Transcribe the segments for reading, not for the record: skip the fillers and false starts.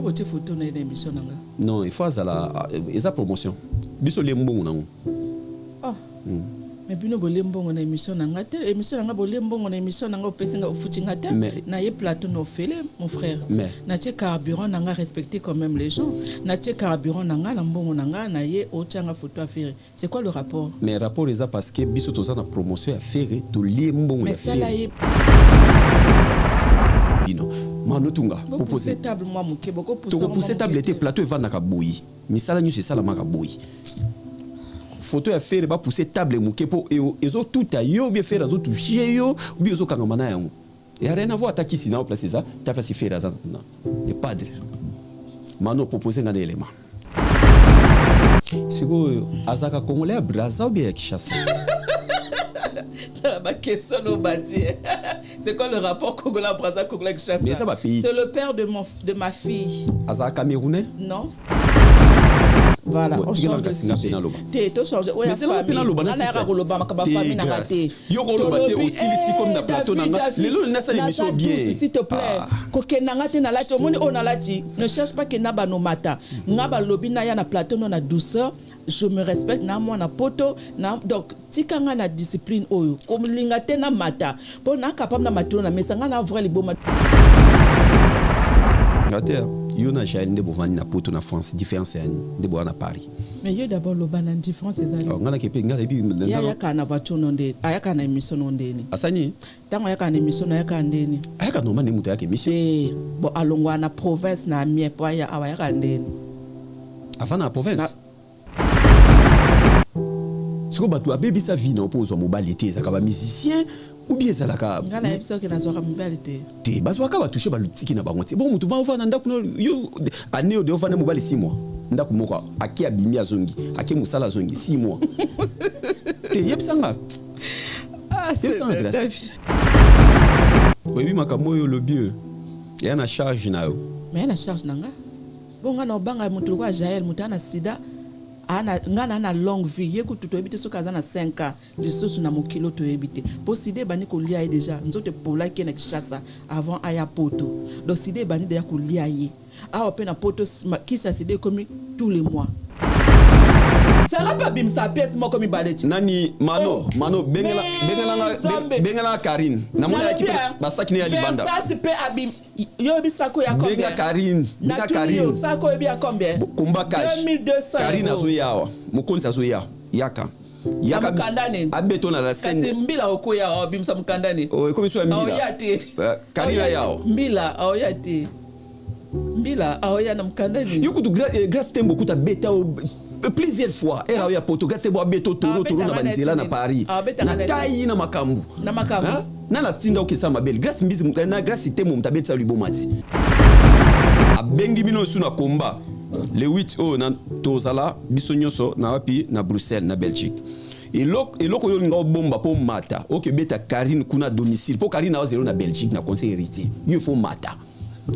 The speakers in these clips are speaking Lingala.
pourquoi vous avez photo dans l'émission? Non, il faut la promotion. Biso les mbongo nango. Oh. Mais bino bolembo na émission nanga te émission nanga bolembo na émission nanga opesinga ofutinga te na ye plateau no fele mon frère na tie carburant nanga respecter quand même les gens na tie carburant nanga na mbongo nanga na ye otanga photo à faire c'est quoi le rapport? Mais rapport les a parce que biso toza na promotion à faire to lie mbongo ya faire. Mais ça bino manotunga proposer table moi muke boko pousser table était plateau va na kaboyi misala nyo c'est ça la makaboyi photo à faire ba pousser table muke po ezo tout a yo bien faire azo toucher yo ou bien zo kangamana yango et rien à voir ta kisi na place ça ta place faire azan na le padre mano proposer ngana élément siko azaka congolais braza ou bien Kinshasa. Ma question au bâti. C'est quoi le rapport Congolais Brazza Congolais Kinshasa? C'est le père de ma fille. Azaka camerounais? Non. Voilà, on change de sujet. T'es changé. Ouais, c'est la famille. On a la Roloba, ma famille n'a raté. Yo Roloba t'es aussi ici comme na plateau nanga. Les lots n'a ça l'émission bien. S'il te plaît. Koke nanga te na lati, omoni on a lati. Ne cherche pas que naba no mata. Ngaba lobi na ya na plateau no na douceur. Je me respecte na moi na poto na donc tikanga na discipline oyo. Comme linga te na mata. Po na capable na matino na mesanga na vrai liboma. Ngater, yo na jail ndebo vani na poto na France, différence yani ndebo na Paris. Mais yo d'abord lo bana différence ezali. Ngala kepe ngala bi ya kana voiture nonde, ayaka na émission nondeni. Asani? Tango ayaka na émission ayaka ndeni. Ayaka normal ne muta yaka émission. Eh, bo alongwa na province na mie po ya awayaka ndeni. Avant na province. Siko batu abebi sa vie na opose mobile te za ka musicien ou bien ça la ka ngana ebiso ke na zo ka mobile te te bazwa ka batoucher balutiki na bango te bon mutu ba ovana ndaku no yo année de ovana mobile 6 mois ndaku moko aki abimi azongi aki musala azongi 6 mois te yebsanga c'est grâce oui makambo yo le bieu ya na charge na yo mais na charge nanga bon ngana obanga mutu kwa Jael mutana sida ana ngana na longue vie yeku tuto ebite sokaza na 5 ans lisusu na mokilo to ebite poside bani ko lia déjà nzote pola ke na Kinshasa avant aya poto donc side bani de ya ko lia ye a pe na poto qui ça side comme tous les mois ça va pas bim sa pièce mo comme baleti nani mano bengela Karine na mona équipe basaki ni ya libanda ça c'est pe abim yo bi sako ya combien benga Karine sako ebi ya combien komba cash 2200 Karine azoyawa mokonzi azoya yaka mukandane abeto na la scène kasi mbila okoya obimsa mukandane comme so mbila oyate Karine yao mbila oyate mbila oya na mukandane yukutu grâce tembo kuta beta plusieurs fois era ya poto grâce tembo abeto toro na banzela na Paris na tayi na makambu na la tinda okesa mabel grâce mbizi na grâce tembo mtabetsa libomati abengi bino su na komba le 8 na tozala biso nyonso na wapi na Bruxelles na Belgique eloko yo linga bomba po mata oke beta Karine kuna domicile po Karine na 0 na Belgique na conseil héritier il faut mata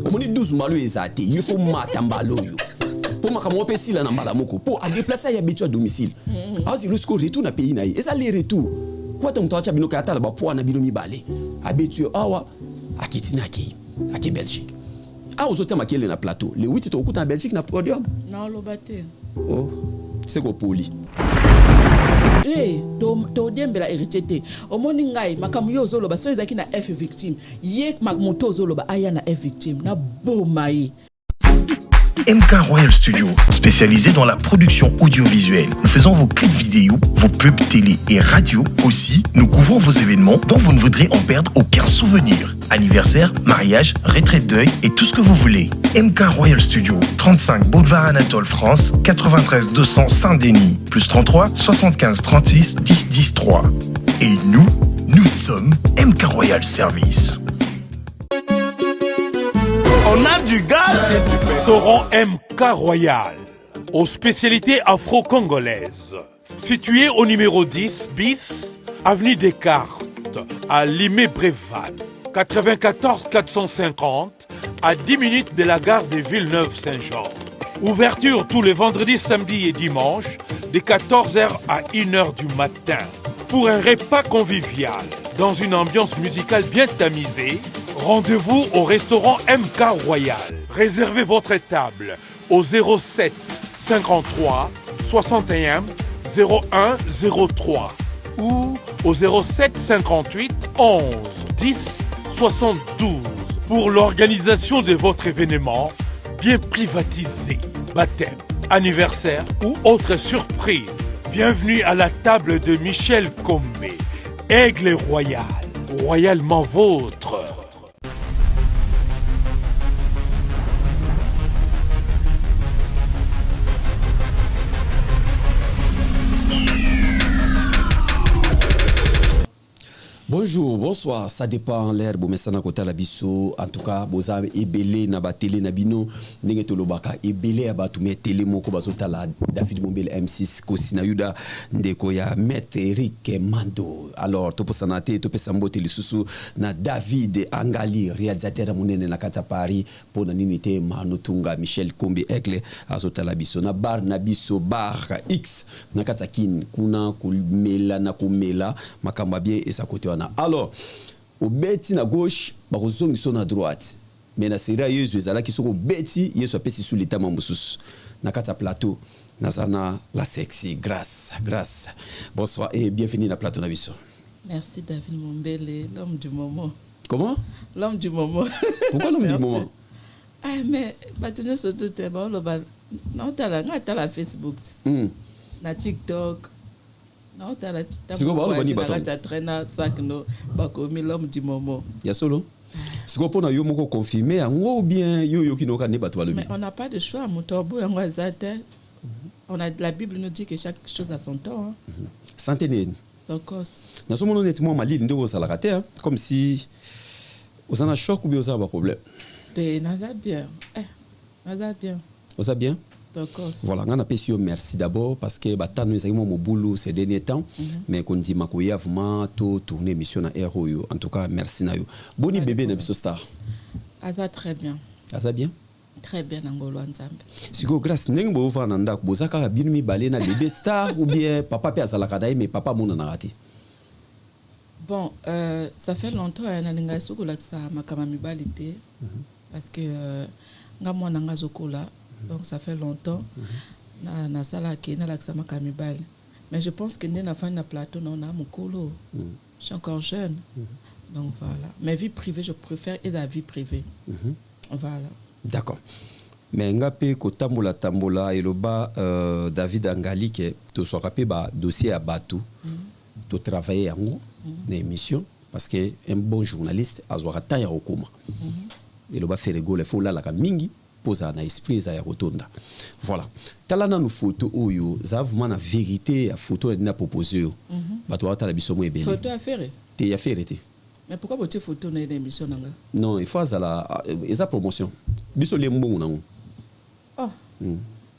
omoni 12 malo ezate il faut mata mbalo yo po makamo pe sila na mbala moko po a déplacer ya betu à domicile azi lorsqu'o retour na pays na eza les retour kwa ta mutacha bino ka tala ba po na bino mibale abetu awa akitina ki Belgique a ozote makele na plateau le 8 to okuta na Belgique na podium na lobate oh c'est ko poli to diembela héritier te omoni ngai makamu yo zoloba so ezaki na F victime ye moto zoloba aya na F victime na bomai. MK Royal Studio, spécialisé dans la production audiovisuelle. Nous faisons vos clips vidéo, vos pubs télé et radio. Aussi, nous couvrons vos événements dont vous ne voudrez en perdre aucun souvenir. Anniversaire, mariage, retraite deuil et tout ce que vous voulez. MK Royal Studio, 35 Boulevard Anatole France, 93 200 Saint-Denis, plus 33 75 36 10 10 3. Et nous sommes MK Royal Service. On a du gaz, Restaurant MK Royal, aux spécialités afro-congolaises. Situé au numéro 10 bis, avenue Descartes, à Limay-Brévannes. 94 450, à 10 minutes de la gare de Villeneuve-Saint-Jean. Ouverture tous les vendredis, samedis et dimanches, de 14h à 1h du matin. Pour un repas convivial, dans une ambiance musicale bien tamisée, rendez-vous au restaurant MK Royal. Réservez votre table au 07 53 61 01 03 ou au 07 58 11 10 72 pour l'organisation de votre événement bien privatisé, baptême, anniversaire ou autre surprise. Bienvenue à la table de Michel Combé, Aigle Royal, royalement vôtre. Bonjour, bonsoir, ça dépend l'air, bon, mais ça n'a côté la biso, en tout cas, boza ebele na ba télé na bino, nenge tolobaka ebele aba tume télé moko bazota la David Mombele M6 Kosina Yuda ndeko ya Maître Eric Mando. Alors, topo sanate, topo sambote lisusu na David Angali, réalisateur monene na kata Paris, pour na ninite Manotunga Michel Kombe Aigle azota la biso na bar X na kata kin kuna kumela na kumela makamba bien et sa côté. Alors, au bêti na gauche, ils sont à droite. Mais na série qui sont au bêti, ils sont sous l'état mamoussous. Na kata plateau, na la sexy, grâce. Bonsoir et bienvenue na plateau na biso. Merci David Mombele, l'homme du moment. Comment? L'homme du moment. Pourquoi l'homme du moment? Ah mais batuno surtout te ba loba na ta la Facebook. Na TikTok. Non, tu as la traîne sac no bakomi l'homme du moment. Ya solo. C'est quoi pour na yo moko confirmer ou bien yo qui no ka ne bato balobi. Mais on n'a pas de choix, motobo yango azate. On a la Bible nous dit que chaque chose a son temps. Centenaire. Donc na somo honnêtement mali ndeko ça la raté comme si aux en a choc ou bien aux a pas problème. Te naza bien. Naza bien. Vous ça bien? Voilà, on a payé merci d'abord parce que bata nous avons mon boulot ces derniers temps, mais qu'on dit ma koya vraiment tout tourner mission à héros. En tout cas, merci na yo. Boni bébé na biso star. Aza très bien. Aza bien? Très bien ngolo nzambe. Siko grâce nengo bo fa nanda ko bozaka bien mi balé na bébé star ou bien papa pe azala kadai mais papa mona na raté. Bon, ça fait longtemps na linga sokola ça makama mi balité parce que ngamwa nanga zokola. Donc ça fait longtemps na sala ke na laksama kamibal. Mais je pense que na fin na plateau on a mukolo. Je suis encore jeune. Donc voilà. Mais vie privée, je préfère la vie privée. Voilà. D'accord. Mais ngape ko tambola eloba David Angali ke to so rapé ba dossier à Batou. To travailler en na émission parce que un bon journaliste azwara tanya okoma. Eloba faire rigolo il faut la mingi. Posa na esprit za ya rotonda. Voilà. Talana no photo oyo, za vraiment na vérité ya photo na proposé yo. Bato ata la biso mo ebele. Photo à faire. Te ya faire te. Mais pourquoi votre photo na émission nanga? Non, il faut la esa promotion. Biso le mbongo nango. Oh.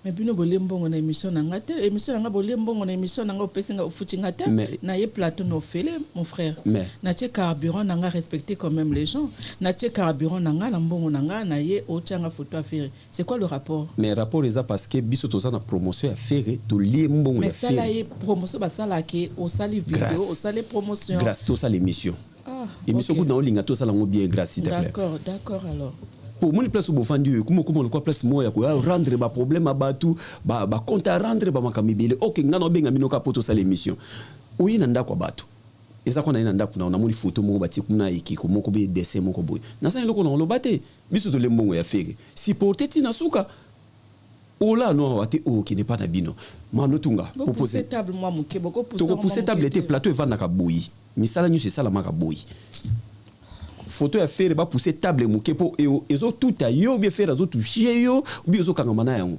Mais bino bolembo na émission nanga te, émission nanga bolembo na émission nanga opesinga ofutinga te. Na ye plateau no fele mon frère. Na tie carburant nanga respecter quand même les gens. Na tie carburant nanga na mbongo nanga na ye otanga photo à faire. C'est quoi le rapport? Mais rapport les a parce que biso toza na promotion à faire to li mbongo ya faire. Mais ça la ye promotion ba ça la ke au sali vidéo, au sali promotion. Grâce to ça l'émission. Émission good na olinga to ça la bien grâce s'il te plaît. D'accord alors. Pour mon place au bofandi comment le quoi place moi ya ko rendre ba problème abatu ba compte à rendre ba makamibele OK ngana benga minoka poto sa l'émission oyi na ndako batu eza ko na ina ndako na moni photo mo bati kuna ikiko moko be dessin moko boy na sa eloko na lo bate biso to le mbongo ya fere si porteti na suka ola no wate o qui n'est pas na bino manotunga proposer table moi muke boko pousser table était plateau vanda ka boyi misala nyu c'est ça la maka boyi photo ya faire ba pousser table muke po ezo tout a yo bien faire azo toucher yo ou bien zo kangamana yango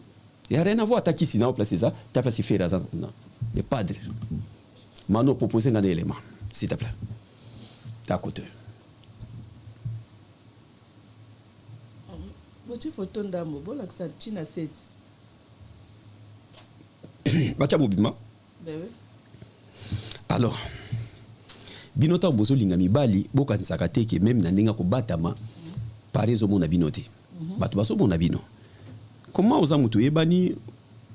ya rien à voir ta kisi na place ça ta place faire azan na le padre mano proposer un élément s'il te plaît ta côté Votre photo ndambo bola que ça china 7 bacha mobima bébé alors binota bozo linga mibali bokanisaka te ke même na ndinga ko batama parezo mona binote bato baso mona bino comment oza mutu ebani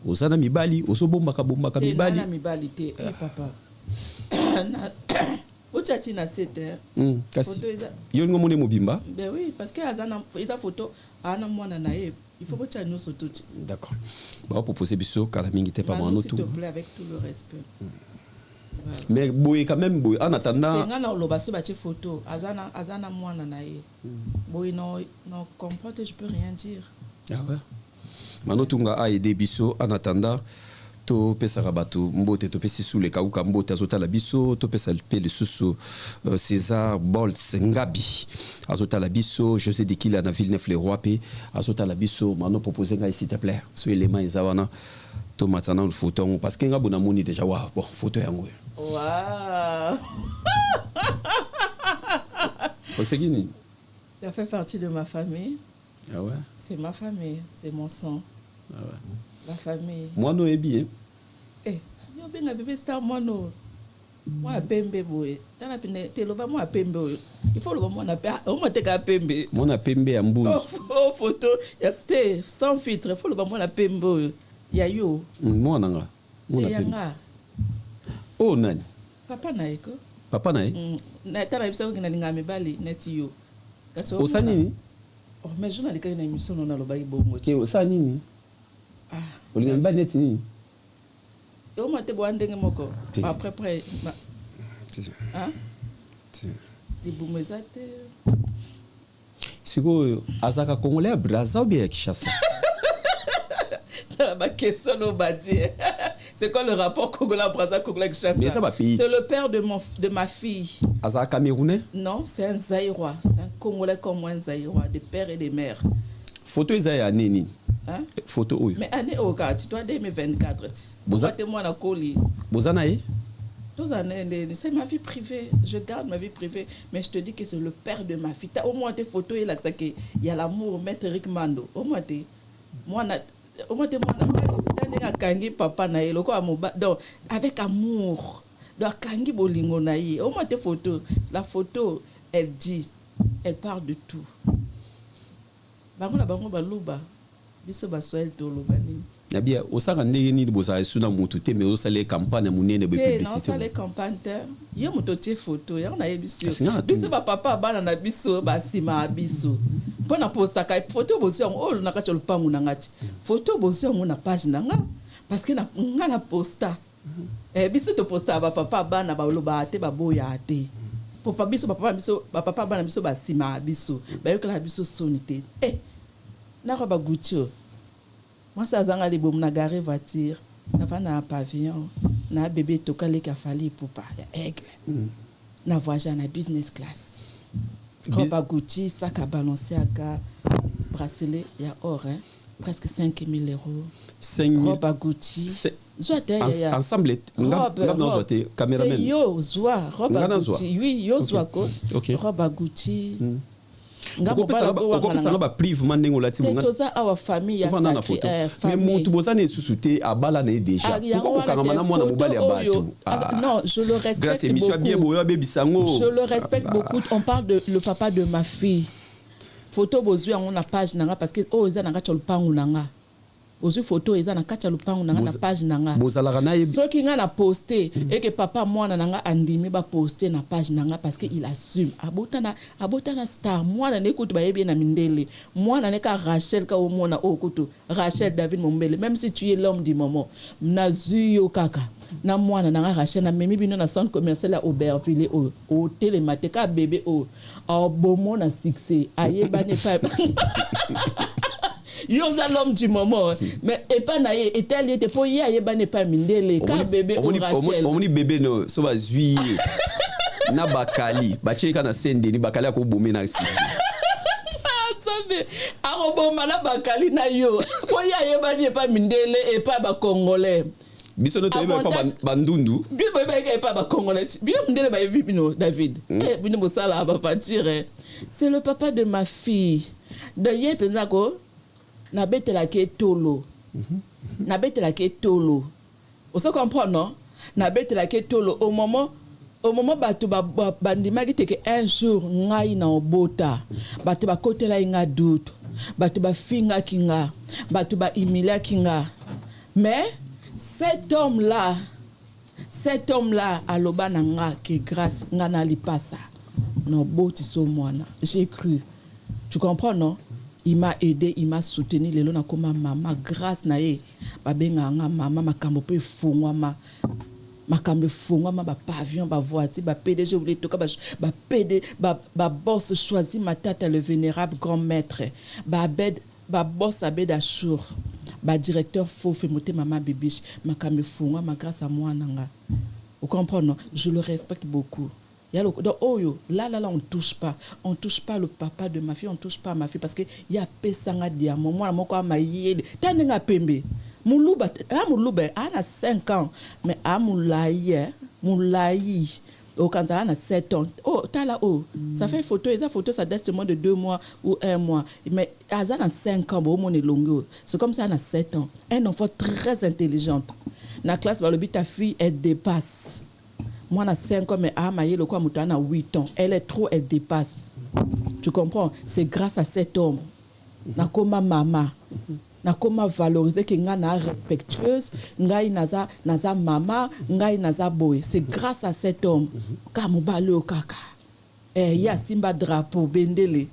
osana mibali oso bomba ka mibali na mibali te papa Ochatina c'était. Kasi. Yo ngomone mobimba? Ben oui, parce que azana eza photo ana mwana na ye. Il faut que nous surtout. D'accord. Bah pour poser biso kala mingi te pas mano tout. S'il te plaît avec tout le respect. Voilà. Mais boy quand même boy en attendant. Ngana lo baso ba photo azana mwana na ye. Boy non comprendre je peux rien dire. Ah ouais. Mano tunga a aider biso en attendant. To pesa rabato mbote to pesi sous les kauka mbote azota la biso to pesa le le susu César Bolts Ngabi azota la biso José Dekila na Villeneuve les Rois pe azota la biso mano proposer ngai s'il te plaît so élément ezawana to matana le photo parce que ngabona moni déjà wa bon photo yango waouh Osegini ça fait partie de ma famille. Ah ouais, c'est ma famille, c'est mon sang. Ah ouais. La famille. Moi no ebi eh yo benga bébé star moi no moi pembe boy tala pine teloba moi pembe il faut le moi na on m'a te ka pembe moi na pembe ya mbuzi oh photo ya c'était sans filtre il faut le moi na pembe ya yo moi nanga moi na pembe oh nani papa na eko papa na na tala bisa ko kina ngame bali neti yo kaso osanini oh mais je na lika na émission na lo bayi bongo ti osanini olinga ba neti ni yo mate bo andenge moko après hein les boumezate siko azaka congolais Brazza ou bien Kinshasa ba question no badi c'est quoi le rapport congolais Brazza congolais Kinshasa c'est le père de ma fille azaka camerounais non c'est un zaïrois c'est un congolais comme un zaïrois de père et de mère photo ezaya nini. Hein? Photo oui. Mais année au cas, tu dois 2024. Boza moi na koli. Bozana yi? C'est ma vie privée. Je garde ma vie privée, mais je te dis que c'est le père de ma fille. Au moins tes photos et là que il y a l'amour maître Rick Mando. Au moins tes moi na kangi papa na ye loko amoba donc avec amour. Donc kangi bolingo na ye. Au moins tes photos, la photo elle dit, elle parle de tout. Bango baluba. Biso baswel to lobani. Nabia osaka ndenge ni boza suna mutu te mais osale campagne munene be publicité. Non, ça les campagne te. Ye muto tie photo, ya na yebiso. Biso ba papa bana na biso ba sima biso. Pona posta ka photo bozo on na ka lupangu na ngati. Photo bozo on na page na nga parce que na nga posta. Biso to posta ba papa bana ba loba te ba boya te. Papa biso ba papa bana biso ba sima biso. Ba yokala biso sonité. Na roba Gucci. Moi ça zanga les bom na garé voiture. Na va na pavillon. Na bébé tokale ka fali poupa ya aigle. Na voyage na business class. Roba Gucci sac à balancer aka bracelet ya or hein. Presque 5 000 euros. 5 000. Roba Gucci. Ensemble ngam cameraman. Yo zwa roba Gucci. Oui, yo zwa ko. Roba Gucci. Okopesa ba prive mandenge olati monga toza awa famille ya mais mutu bozane susute abala na déjà pourquoi kokanga na mwana mobali ya bato non je le respecte grâce émission bien boya bebisango je le respecte beaucoup on parle de le papa de ma fille photo bozui yango na page nanga parce que oh eza nanga tsholupangu nanga ozui photo eza na kati ya lupangu nanga na page nanga bozalaka na yebi soki nga na poster et que papa mwana nanga andimi ba poster na page nanga parce que il assume abotana star mwana ne kutu ba yebi na mindele mwana ne ka Rachel ka omona okutu Rachel David Mombele même si tu es l'homme du moment na zuyo kaka na mwana nanga Rachel na memi bino na centre commercial à Aubervilliers au télématique bébé au bomo na succès ayebane pa Yoza l'homme du moment mais et pas na et tel était pour y aller ba ne pas mindele ka bébé au Rachel on bébé no so ba zui na bakali ba cheka na sende ni bakali ko bomé na six sabe aroboma na bakali na yo pour y aller ba ne pas mindele et pas ba congolais biso no to ba bandundu biso ba pas ba congolais biso mindele ba bino David bino mosala ba voiture c'est le papa de ma fille de ye pensako na betela ke tolo na betela ke tolo on se comprend non na betela ke tolo au moment bato bandimaki te que un jour ngai na obota bato ba kotela inga doute bato ba finga kinga bato ba imilia kinga mais cet homme là cet homme-là, à l'Obananga, qui grâce, n'a pas ça. Non, j'ai cru. Tu comprends, non? Il m'a aidé, il m'a soutenu. Les gens comme maman, grâce nae, maman, ma cambope fongwa ma cambe fongwa ma pavillon, ma voiture, ma PDG voulait toka, ma PD, ma boss choisi ma tante le vénérable grand maître, ma boss Abed Achour, ma directeur faux fait monter maman bibiche, ma cambe fongwa ma grâce à moi nanga. Vous comprenez? Je le respecte beaucoup. Donc, là, on ne touche pas. On ne touche pas le papa de ma fille, on ne touche pas ma fille parce qu'il y a Pessanga Diamant. Moi, je suis Tanenga Pembe. Moulouba, elle a 5 ans, mais à Moulaye, au Kanzara, elle a 7 ans. Oh, t'as là, oh, ça fait photo, et ça photo, ça date seulement de 2 mois ou 1 mois. Mais elle a 5 ans, bon, est longue. C'est comme ça, elle a 7 ans. Elle est une enfant très intelligente. Dans la classe, ta fille, elle dépasse. Moi, j'ai 5 ans, mais Amaye, le quoi, a 8 ans. Elle est trop, elle dépasse. Tu comprends? C'est grâce à cet homme. Nakoma maman. Nakoma valoriser que nga respectueuse, nga naza maman, nga naza boy. C'est grâce à cet homme. Kamubale o kaka. Il y a Simba drapeau, Bendele.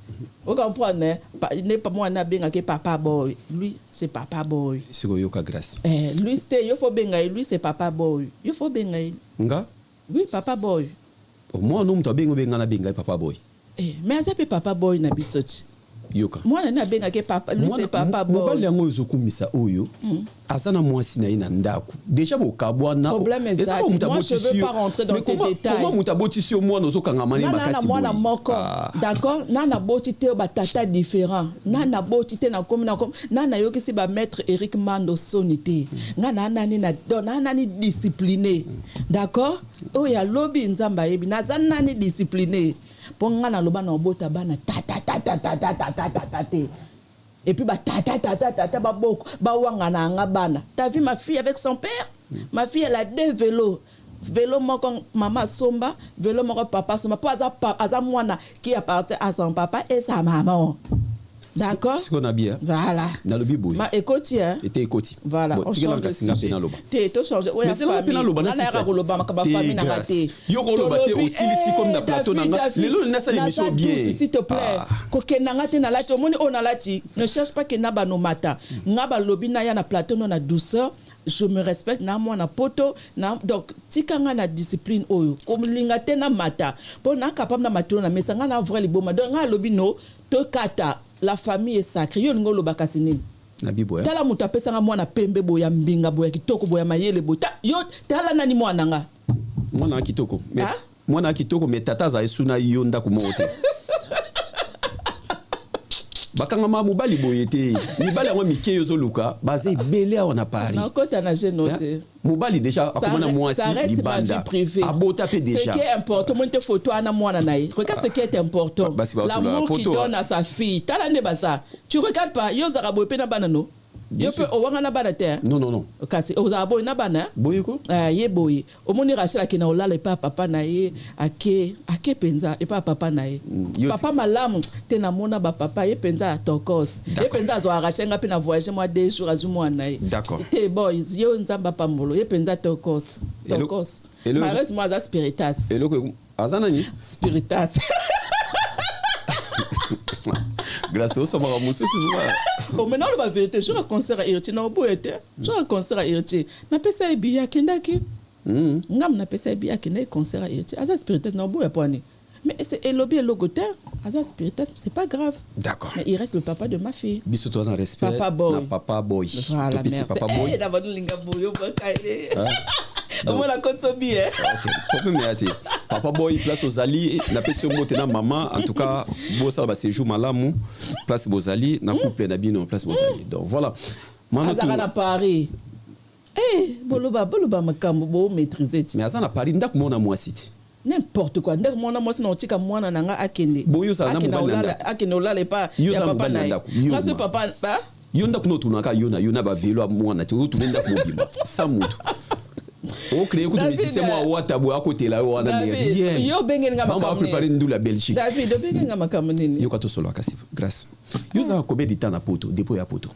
Vous comprenez? Il n'est pas moi qui papa boy. Lui, c'est papa boy. C'est quoi grâce? Lui, c'est il faut bengaï. Lui, c'est papa boy. Il faut bengaï. Nga? Oui, papa boy. Moi, non, tu as bengaï papa boy. Mais ça peut papa boy na bisoti. Yoka. Moi, na bengaï papa. Lui, c'est papa boy. Moi, les gens qui ont oyo. Azana moi sina ina ndaku. Déjà au kabwana. Problème est ça. Moi, je veux pas rentrer dans tes détails. Comment mutaboti sur moi nozo kangamani makasi boy. Nana moko. D'accord? Nana boti te ba tata différent. Nana boti te na comme nana yoki si ba maître Eric Mando sonité. Nana nani na don nani discipliné. D'accord? Oh ya lobby nzamba yebi nazana nani discipliné. Pour ngana loba na bota bana tata. Et puis t'as vu ma fille avec son père? Ma fille elle a 2 vélos. Vélo mon maman Somba, vélo mon papa Somba. Pas à moi qui appartient à son papa et sa maman. D'accord? Ce qu'on a bien. Voilà. Dans le biboui. Ma écoute, hein? Et t'es écoute. Voilà. Bon, on change de sujet. T'es tout changé. Mais c'est la famille. T'es grâce. Yoko loba t'es aussi ici comme dans plateau nanga. Les lots n'a ça l'émission bien. S'il te plaît. Koke nanga te na lati. Omoni on a lati. Ne cherche pas que naba no mata. Ngaba lobi na ya na plateau no na douceur. Je me respecte na moi na poto na donc tikanga na discipline oyo. Comme linga te na mata. Po na capable na matino na mesanga na vrai liboma. Donc nga lobi no to kata. La famille est sacrée. Yo ngolo bakasinini. Na bibo ya. Tala mutu apesanga mwana pembe boya mbinga boya kitoko boya mayele boya. Yo tala nani mwana nga. Mwana kitoko. Mwana kitoko mais tata za esuna yonda ku mote. Bakanga ma mobali boyete. Mibali yango mike yozo luka baze belé on a Paris. Na kota na j'ai noté. Mobali déjà akomana mwasi libanda. Abota pe déjà. Ce qui est important, monte photo ana mwana naï. Regarde ce qui est important. L'amour qu'il donne à sa fille. Tala ne basa. Tu regardes pas yo zarabo pe na banano. Yo pe o wanga na banate. Non. Kasi o zarabo na bana. Boyiko? Ye boyi. O moni Rachel akina olala pa papa na ye ake penza e pa papa na ye. Papa malamu te na mona ba papa ye penza tokos. Ye penza zo Rachel nga pe na voyager moi 2 jours azu moi na ye. D'accord. Te boys yo nzamba pambolo ye penza tokos. Tokos. Mares moi za spiritas. Et le azana ni? Spiritas. Grâce au soir monsieur bon maintenant la vérité je concert à Irti na obo été je concert à Irti na pesa biya kendaki ngam na pesa biya kendaki concert à Irti asa spiritas na obo ya poni mais c'est lobby logoteur asa spiritas c'est pas grave. D'accord. Mais il reste le papa de ma fille. Biso toi dans respect papa boy. Na papa boy. Voilà merci. Papa boy. Et d'abord linga boyo bakaile. On la compte so bien. OK. Problème est papa boy place aux alliés na pesa mote na maman en tout cas bo ça ba séjour malamu place bozali na couple na bino place bozali. Donc voilà. Azara na Paris. Boloba makambo bo maîtriser. Mais azana na Paris ndak mona mwasiti. N'importe quoi. Ndak mona mwasi na otika mwana nanga akende. Boyo ça na mobali. Akende olale pa ya papa na. Nga ce papa ba yonda kuno tunaka yona ba velo mwana tu tunenda kumobimba. Sa mutu. O créer que c'est moi watabu à côté là wana mais rien. Yo bengeni nga makambo. On va préparer ndou la Belgique. David bengeni nga makambo nini? Yo kato solo akasi. Grâce. Yo za combien de temps na poto, dépôt ya poto.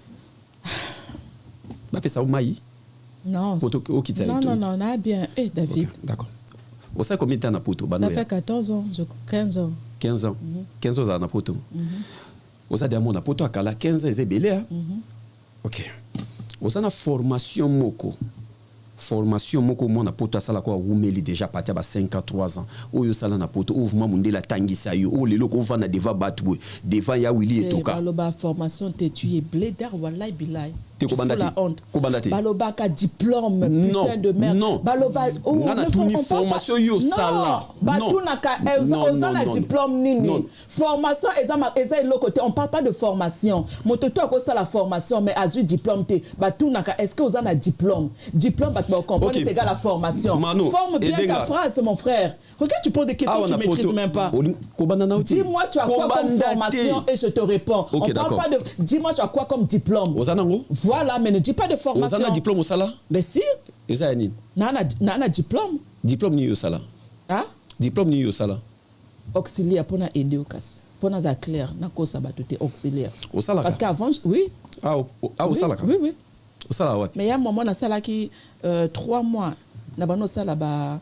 Ba pesa o mai. Non. Poto okita Non, non, non, on a bien. Eh, David. Okay, d'accord. Vous savez combien de temps na poto? Ça fait 14 ans, 15 ans. 15 ans. 15 ans na poto. Vous avez dit na poto akala 15 ans c'est belé. OK. Vous avez formation moko. Formation moko mona poto asala ko umeli déjà partir ba 53 ans. Oyo sala na poto ouvement mundela tangisa yo. O lelo ko vana deva batwe. Deva ya Willy etoka. Baloba formation tetu e blédar wallahi bilay. Kobandati. Baloba ka diplôme putain de merde. Non. Baloba ngana tuni formation yo sala. Batuna ka ozana diplôme nini. Formation eza le côté on parle pas de formation. Mototo ko sala formation mais azu diplôme te. Batuna ka est-ce que ozana diplôme? Diplôme ba comprendre c'est égal à la formation. Forme bien ta phrase mon frère. Regarde tu poses des questions tu maîtrises même pas. Dis-moi tu as quoi comme formation et je te réponds. On parle pas de dis-moi tu as quoi comme diplôme. Ozanango? Voilà, mais ne dis pas de formation. Vous avez un diplôme au Sala? Ben si. Et ça, Yannin? Nana diplôme. Diplôme ni au Sala? Hein? Diplôme ni au Sala? Auxiliaire pour aider au cas. Pour nous clair, na ko sabatute auxiliaire. Au Sala? Parce qu'avant, oui. Au Sala? Oui, oui. Au Sala, ouais. Mais il y a un moment, na Sala qui 3 mois. Na bano Sala ba.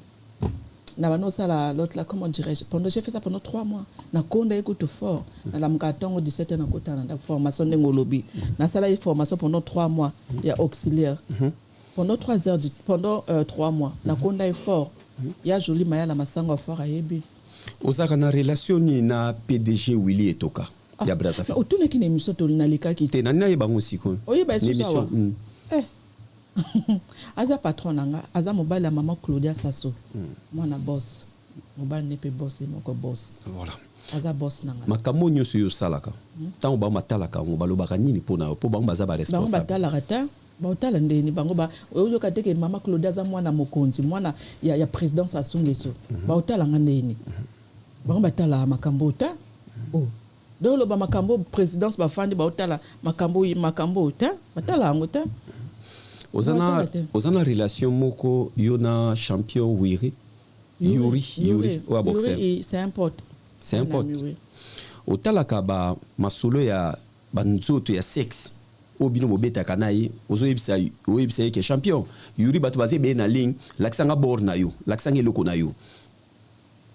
Na bano Sala l'autre là, comment dirais-je? J'ai fait ça pendant 3 mois. Na konda écoute fort. Na la mkatongo 17 ans na kota na formation ngolobi. Na Sala une formation pendant 3 mois. Il y a auxiliaire. Pendant 3 heures pendant 3 mois. Na konda est fort. Il y a joli maya la masango fort ayebi. Osaka na relation ni na PDG Willy etoka. Ya braza fa. Otune ki na émission to na leka ki. Te na na yeba ngosi ko. Oyi ba émission. Aza patron nanga, aza mobile ya maman Claudia Sasso. Mwana boss. Mobile nepe boss et moko boss. Voilà. Aza boss nanga. Makambo nyoso yo salaka. Tant ba matalaka ngo balobaka nini pona po bango baza ba responsable. Bango batalaka ta. Ba otala ndeni bango ba oyo kateke maman Claudia za mwana mokonzi, mwana ya président Sassou Nguesso. Ba otala ngandeni. Bango batala makambo ta. Oh. Donc le makambo présidence ba fandi ba otala makambo ta. Batala ngo ta. Ozana relation moko yona champion Yuri wa boxer. C'est un pote. C'est un pote. Otalaka ba masolo ya banzoto ya sexe. Obino mobeta kanai ozo yebisa ke champion. Yuri batu baze be na ligne laksanga bor na yo, laksanga eloko na yo.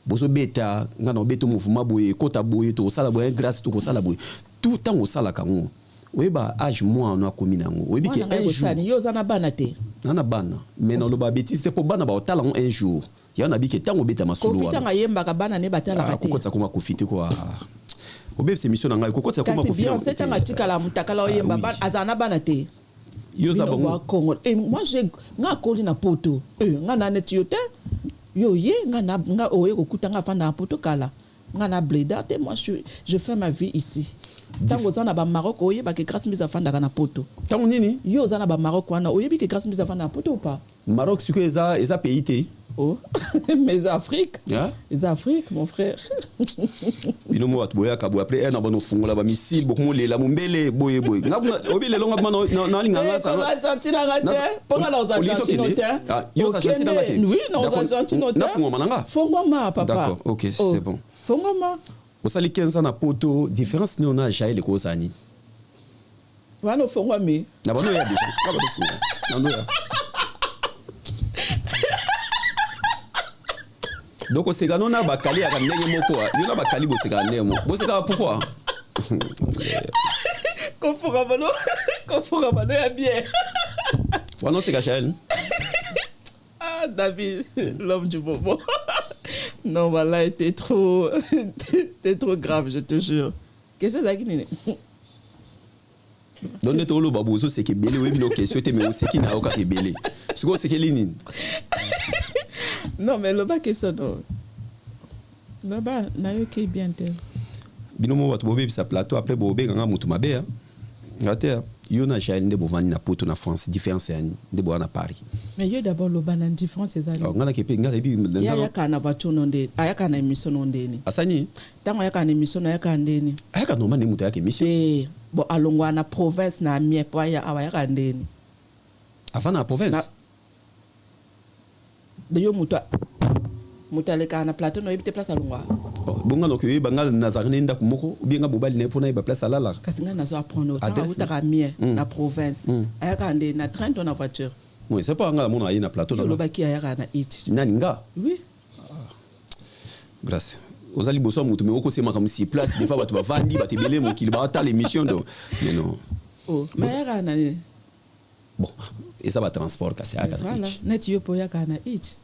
Bozo beta ngana beto mouvement boye kota boye to sala boye grâce to ko sala boye. Tout temps au sala kango. Oeba âge moi on a commis nango oyebi ke un jour yo zana bana te nana bana mais non lo ba bêtise te po bana ba otala un jour ya na bi ke tango beta masolo wa kofita yemba ka bana ne batala ka te kokotsa kuma kofite ko obe se mission nanga kokotsa kuma kofite kasi bien c'est tanga tikala mutakala yemba bana azana bana te yo za bango Congo et moi j'ai nga koli na poto nga na net yote yo ye nga oye ko kutanga fanda poto kala nga na bleda te moi je fais ma vie ici. Tango zana ba Maroc oye ba ke grâce mise à fanda kana poto. Tango nini? Yo zana ba Maroc wana oye bi ke grâce mise à fanda poto ou pas? Maroc c'est que eza pays té. Oh. Mais Afrique. Yeah. Les Afrique mon frère. Bino mo atboya ka bo après na bano fungola ba missile boko mo lela mombele boye. Ngabuna obi lelo ngabuma na linganga sa. Argentine ngate. Ponga na Argentine te. Yo Argentine ngate. Oui, non Argentine te. Na fungoma nanga. Fungoma papa. D'accord, OK, c'est bon. Fungoma. Osali 15 ans na poto différence ni on a jaé le kozani. Wana fungwa me. Na bano ya déjà. Na bano fungwa. Na ya. Donc c'est quand on a bakali à ndenge moko. Yo na bakali bo c'est quand ndenge moko. Bo c'est pourquoi? Confora bano ya bien. Wana c'est Gachael. Ah David, l'homme du bobo. Non, voilà, t'es trop grave, je te jure. Qu'est-ce que c'est que donc tout le babozo c'est que belé oui no question te mais c'est qui na oka ke belé. C'est quoi c'est que lini? Non mais le bas question non. Le bas na yo ke bien te. Binomo watu bobe bisa plateau après bobe nganga mutu mabe hein. Ngate yo na jail nde bovani na poto na France différence yani nde bo na Paris. Mais yo d'abord le bas na différence ezali. Ngala ke pe ngala bi ya kana voiture nonde ayaka na émission nondeni. Asani tango ayaka na émission ayaka ndeni. Ayaka normal ne mutu ayaka émission. Eh bo alongwa na province na mie po ya awayaka ndeni. Avant na province. De yo mutu aleka na plateau no yebite place alongwa. Bonga no ke bangal nazarene nda kumoko bien bobali ne pona ba place alala. Kasi nga nazo apprendre autant utaka mie na province. Ayaka ndeni na train to na voiture. Oui, c'est pas un mon na plateau là. Le qui a na it. Naninga. Oui. Grâce. Aux ali bosso mutu mais oko c'est comme si place des fois tu vas vendre ba te belé mon qu'il va ta l'émission donc mais non. Oh, mais ya na. Bon, et ça va transport kasi aka. Voilà, net yo po ya kana it.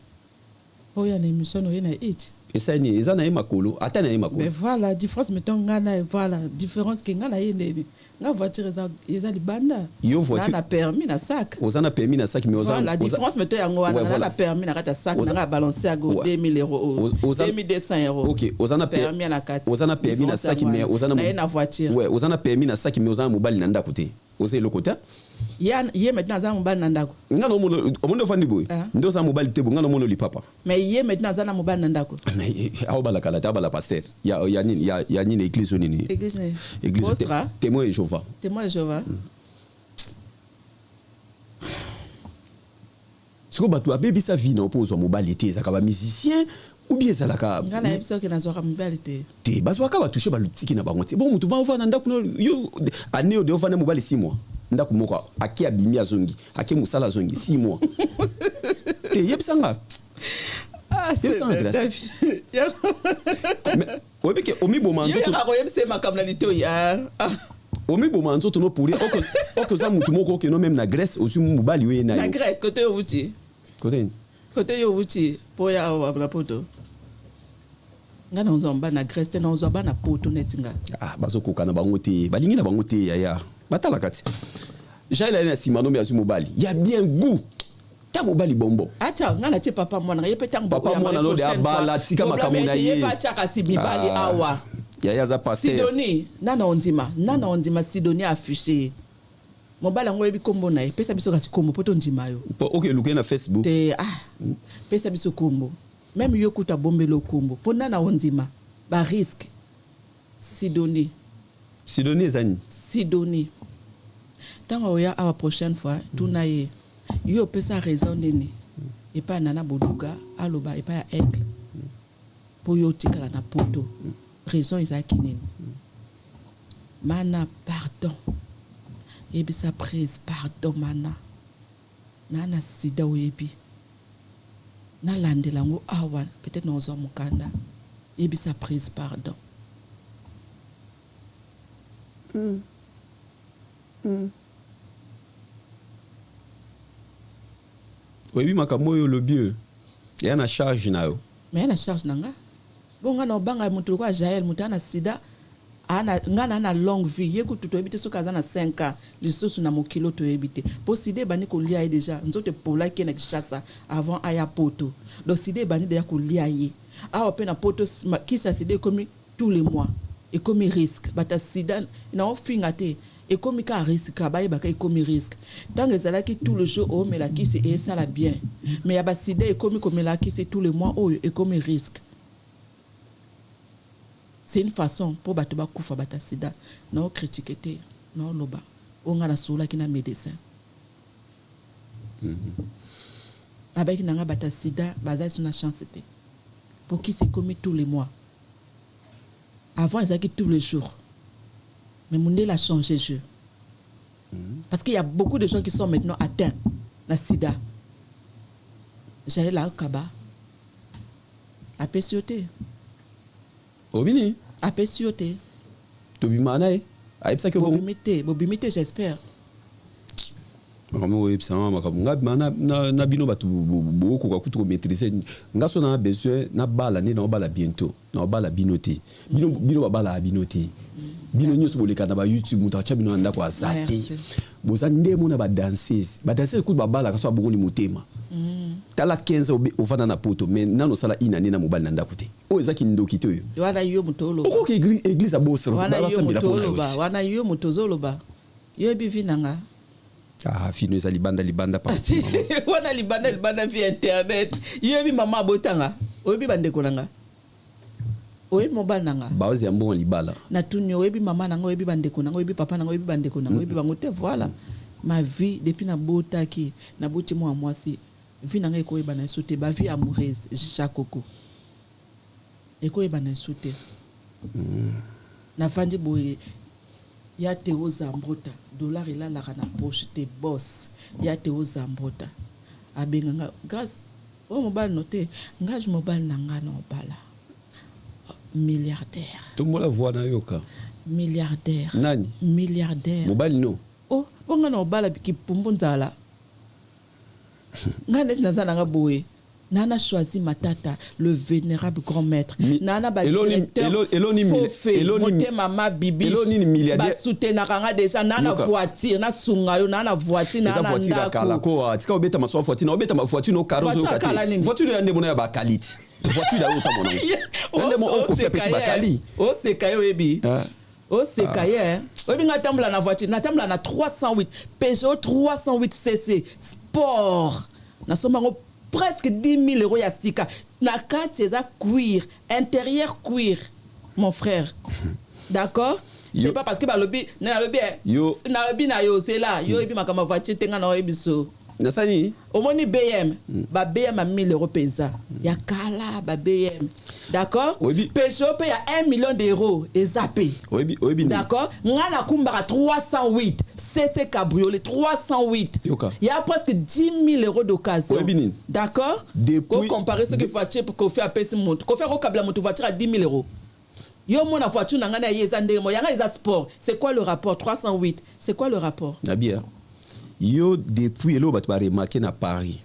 Po ya na émission no na it. Et ça ni eza na makolo, ata na makolo. Mais voilà, différence mettons ngana voilà, différence que ngana yende. Nga voiture eza libanda. Yo voiture na permis na sac. Ozana permis na sac mais ozana. La différence mettons yango na permis na kata sac na balancer à go 2000 €, 2200 €. OK, ozana permis na kati. Ozana permis na sac mais ozana na voiture. Ouais, ozana permis na sac mais ozana mobile na ndako te. Ose le côté. Yé maintenant za mobile na ndako. Ngana omondo fandi boy. Ndo za mobile te ngana mono li papa. Mais yé maintenant za na mobile na ndako. Mais aw bala kala ta bala pasteur. Ya nini église nini? Église témoin de Jéhovah. Témoin de Jéhovah. Siko batu abebi sa vie na opose mobile te za ka ba musicien ou bien ça la ka. Ngana ebiso ke na zo ka mobile te. Te bazo ka ba toucher ba lutiki na bango te. Bon mutu ba ovana ndako no yo année de ovana mobile 6 mois. Ndako moko aki abimi azongi, aki musala azongi 6 mois. Te yebisanga. Ah, c'est grâce. Mais obi ke omi bo manzo to. Ya ko yebise makamna lito ya. Omi bo manzo to no pourrir oko za mutu moko ke no même na Grèce aussi mobile yo na yo. Na Grèce côté outi. Côté yo outi po ya na poto. Ngana onzo mba na Grèce te na onzo ba na poto netinga. Ah bazoko kana bango te. Balingi na bango te ya. Batala kati. Jaila na simano me azu mobile. Il y a bien goût. Ta mobile bombo. Acha ngana che papa mwana ye peta mbo. Papa mwana no de abala tika makamuna ye. Ye pa chaka sibibali awa. Ya za pasteur. Sidonie nana ondima Sidonie affiché. Mobile ngo yebi kombo na ye pesa biso kasi kombo poto ndima yo. OK, luke na Facebook. Te pesa biso kombo. Même yo kuta bombelo kombo. Pona na ondima ba risque. Sidonie zani. Sidonie. Tant oya a la prochaine fois tuna ye. Yo pesa raison nini. Et pas nana boduga aloba et pas ya aigle. Po yo tikala na poto. Raison izaki nini. Mana pardon. Ebi sa prise pardon mana. Nana sida oyebi. Na landela ngo awa peut-être nozo mukanda. Ebi sa prise pardon. Oui, makambo yo lobie. Ya na charge na yo. Mais na charge nanga. Bon ngana obanga mutu kwa Jael mutana sida ana ngana na longue vie yeku tuto ebite soka za na 5 ans lisusu na mokilo to ebite. Po side bani ko lia déjà nzote pola ke na kishasa avant aya poto. Do side bani de ya ko lia ye. Awa pe na poto ki sa side comme tous les mois et comme risque bata sida na ofingate et comme ka risque ba yeba ka comme risque tant que ça là qui tout le jour oh mais la qui c'est et ça la bien mais ya ba sida et comme la qui c'est tous les mois oh et comme risque c'est une façon pour batu ba kufa bata sida na critiquer te na loba on ngana sola ki na médecin avec nanga bata sida baza sur na chance te pour qui c'est comme tous les mois. Avant, ils avaient tous les jours. Mais Mundela a changé de jeu. Parce qu'il y a beaucoup de gens qui sont maintenant atteints de sida. J'allais là au Kaba. À Pessioté. Obini. À Pessioté. Tobimana e. A epsa que bon. Bobimité, j'espère. Vraiment epsa makabunga na bino batu boko kwa kutu maîtriser. Ngaso na besoin na bala ne na bala bientôt. Na bala binoté. Bino bala binoté. Bino nyoso boleka na ba YouTube mutacha bino anda kwa zate. Boza ndemo na ba danseuse. Ba danseuse ku ba bala kaso abongoni motema. Tala 15 ofana na poto mais nano sala inane na mobile na ndako te. O ezaki ndoki te yo. Wana yo mutolo. Oko ke église abosro. Wana yo mutozolo ba. Yo bivinanga. Ah, fino eza libanda parti. Wana libanda via internet. Yo bi mama botanga. Oyebi bandeko nanga. Oyebi mobile nanga. Baozi ya mbongo libala. Na tuni oyebi mama nanga, oyebi bandeko nanga, oyebi papa nanga, oyebi bandeko nanga, oyebi bango te voilà. Ma vie depuis na botaki, na boti moi mwasi. Vie nanga ekoyeba na soute ba vie amoureuse Chakoko. Ekoyeba na soute. Na fandi boye ya Théo Zambrota, dollar ila la na poche te boss. Ya Théo Zambrota. abenga grâce o mobile noté ngage mobile nanga na obala milliardaire tout le monde voit na yoka milliardaire nani milliardaire mobile no oh bonga na obala biki pumbunzala ngane nazana boye Nana choisi Matata, le vénérable grand maître. Nana ba directeur. Monté mama bibi. Ba soutenaranga déjà nana voiture, na sungayo, nana voiture, nana voiture kala ko tika obeta maso voiture, na obeta ma voiture no carrosse yo kate. Voiture ya ndebo na ba qualité. Voiture ya yo tamona. Ende mo on confie pesi ba quali. O se kayo ebi. O se kaye. Obi ngatambula na voiture, natambula na 308 Peugeot 308 cc sport. Na somango presque 10 000 euros yastika. Na kati eza cuir, intérieur cuir, mon frère. D'accord? C'est pas parce que balobi na lobi na lobi na yo c'est là. Yo ebi makama voiture tenga na ebiso. Nasani Omoni BM, ba BM à 1000 euros pesa. Ya kala ba BM. D'accord? Peugeot paye à 1 million d'euros et zappé. D'accord? Ngana kumbara 308 CC cabriolet 308. Il y a presque 10 000 euros d'occasion. D'accord? Pour comparer ce que voiture pour qu'on fait à PC monte. Qu'on fait au câble moto voiture à 10 000 euros. Yo mon voiture nangana yezande mo yanga isa sport. C'est quoi le rapport 308? C'est quoi le rapport? Nabia. Yo depuis lo bat ba remarquer na Paris.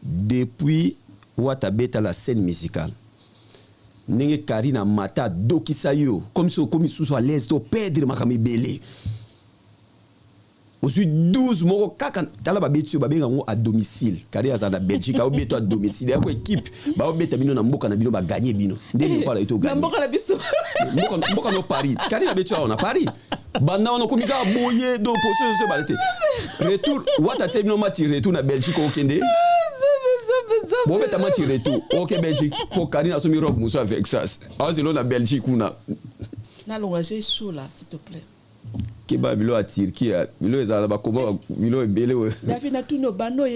Depuis wata beta la scène musicale. Nenge Karina mata dokisa yo comme sous à l'aise to perdre makami belé. Aussi 12 moko kaka tala ba betio ba benga ngo à domicile. Kari aza na Belgique au beto à domicile. Ya ko équipe ba beta bino na mboka na bino ba gagner bino. Ndeni pala ito gagner. Mboka na biso. Mboka no Paris. Kari na betio na Paris. Banda on komika boye do poso se balete. Retour wata tse bino mati retour na Belgique au kende. Bon beta mati retour. OK Belgique pour Karina so mi robe muso avec ça. Azelo na Belgique kuna. Na longa j'ai chaud là s'il te plaît. Keba bilo a Turquie bilo ezala ba koba bilo ebele we David na tuno bando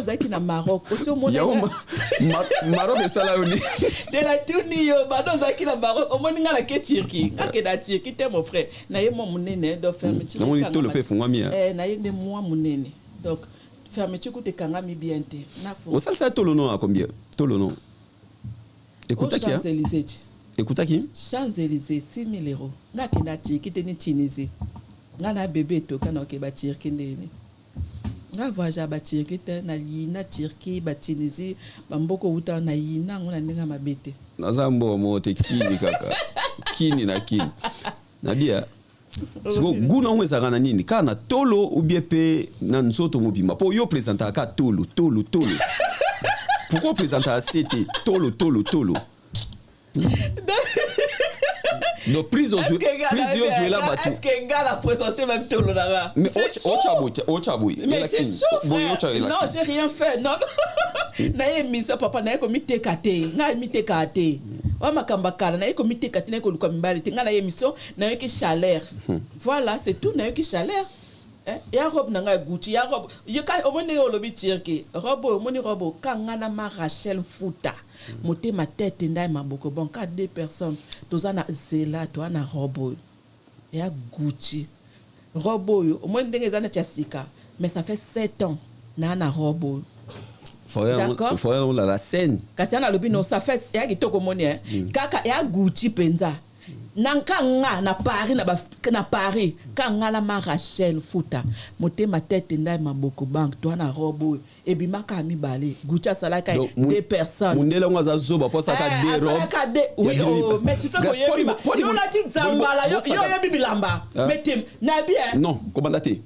zaki na Maroc aussi au monde Maroc esala oni de la tuni yo bando zaki na Maroc au monde ngala ke Turquie ngake da Turquie te mon frère na ye mo munene do fermeture na moni to le pe fungwa mi na ye ne moi munene donc fermeture te kanga mi bien te na fo au salsa to le nom à combien to le nom écoute qui Écoute qui? Champs-Élysées 6 000 euros. Nga kenda Turquie teni Tunisie. Nga na bébé to kana ke ba Turquie ndeni. Nga voyage ba Turquie te na yina Turquie ba Tunisie ba mboko uta na yina ngona ndinga mabete. Nazambo mo te kini kaka. Kini na kini. Nabia. So guna ngwe na nini kana tolo ou bien pe na nzoto mobima. Po yo présenter ka tolo. Pourquoi présenter à CT tolo? Donc prise aux yeux là battu. Est-ce que gars l'a présenté même tout le là? Mais Ochaboui. Mais c'est chaud frère. Non, j'ai rien fait. Non. Na ye misa papa na ye ko mitekate. Na mitekate. Wa makamba kala na ye ko mitekate na ko luka mbali. Tinga na ye mission na ye ki chaleur. Voilà, c'est tout na ye ki chaleur. Ya robe nanga Gucci, ya robe. Yo ka omoni o lobi tirke. Robe omoni robe kangana ma Rachel Fouta. Moté ma tête ndai maboko bon 4 personnes. Tozana zela to na robe. Ya Gucci. Robe yo omoni ndenge zana tiasika. Mais ça fait 7 ans na robe. D'accord. Faut la scène. Kasi na lobi no ça fait ya kitoko moni kaka ya Gucci penza. Nankanga na Paris kanga la ma Rachel Fouta moté ma tête ndai maboko bank toi na robo et bimaka mi balé Gucci salaka 2 personnes mundela ngwaza zoba pour ça ka des robes oui mais tu sais ko yebi yo na ti zambala yo yebi bilamba metem na bien non komandate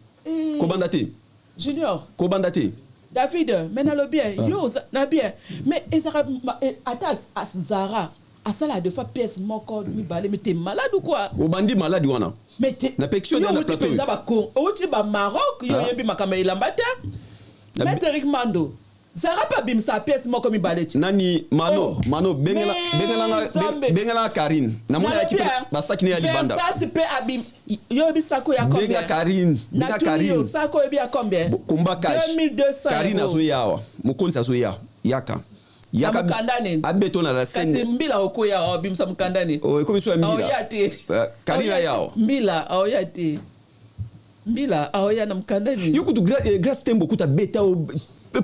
Junior komandate David mais na lo bien yo na bien mais ezara atas Zara asala de fois pièce moko mi balé mais t'es malade ou quoi? Au bandi malade wana. Mais t'es na pection na plateau. Tu ba ko, o ti ba Maroc yo yebi makama ilambata. Mais Eric Mando. Zara pa bim sa pièce moko mi balé. Nani Mano bengala Karine. Na mona équipe ba sakine ya libanda. Ça c'est pe abim. Yo yebi sako ya combien? Benga Karine. Yo sako yebi ya combien? Komba cash. 2200. Karine aso yawa. Mukonzi aso ya. Yaka. Yaka mkandane abeto na la scène kasi mbila okoya obimsa mkandane comme soit mbila oyate Karina yao mbila oyate mbila oya na mkandane yuko tu grâce tembo kuta beta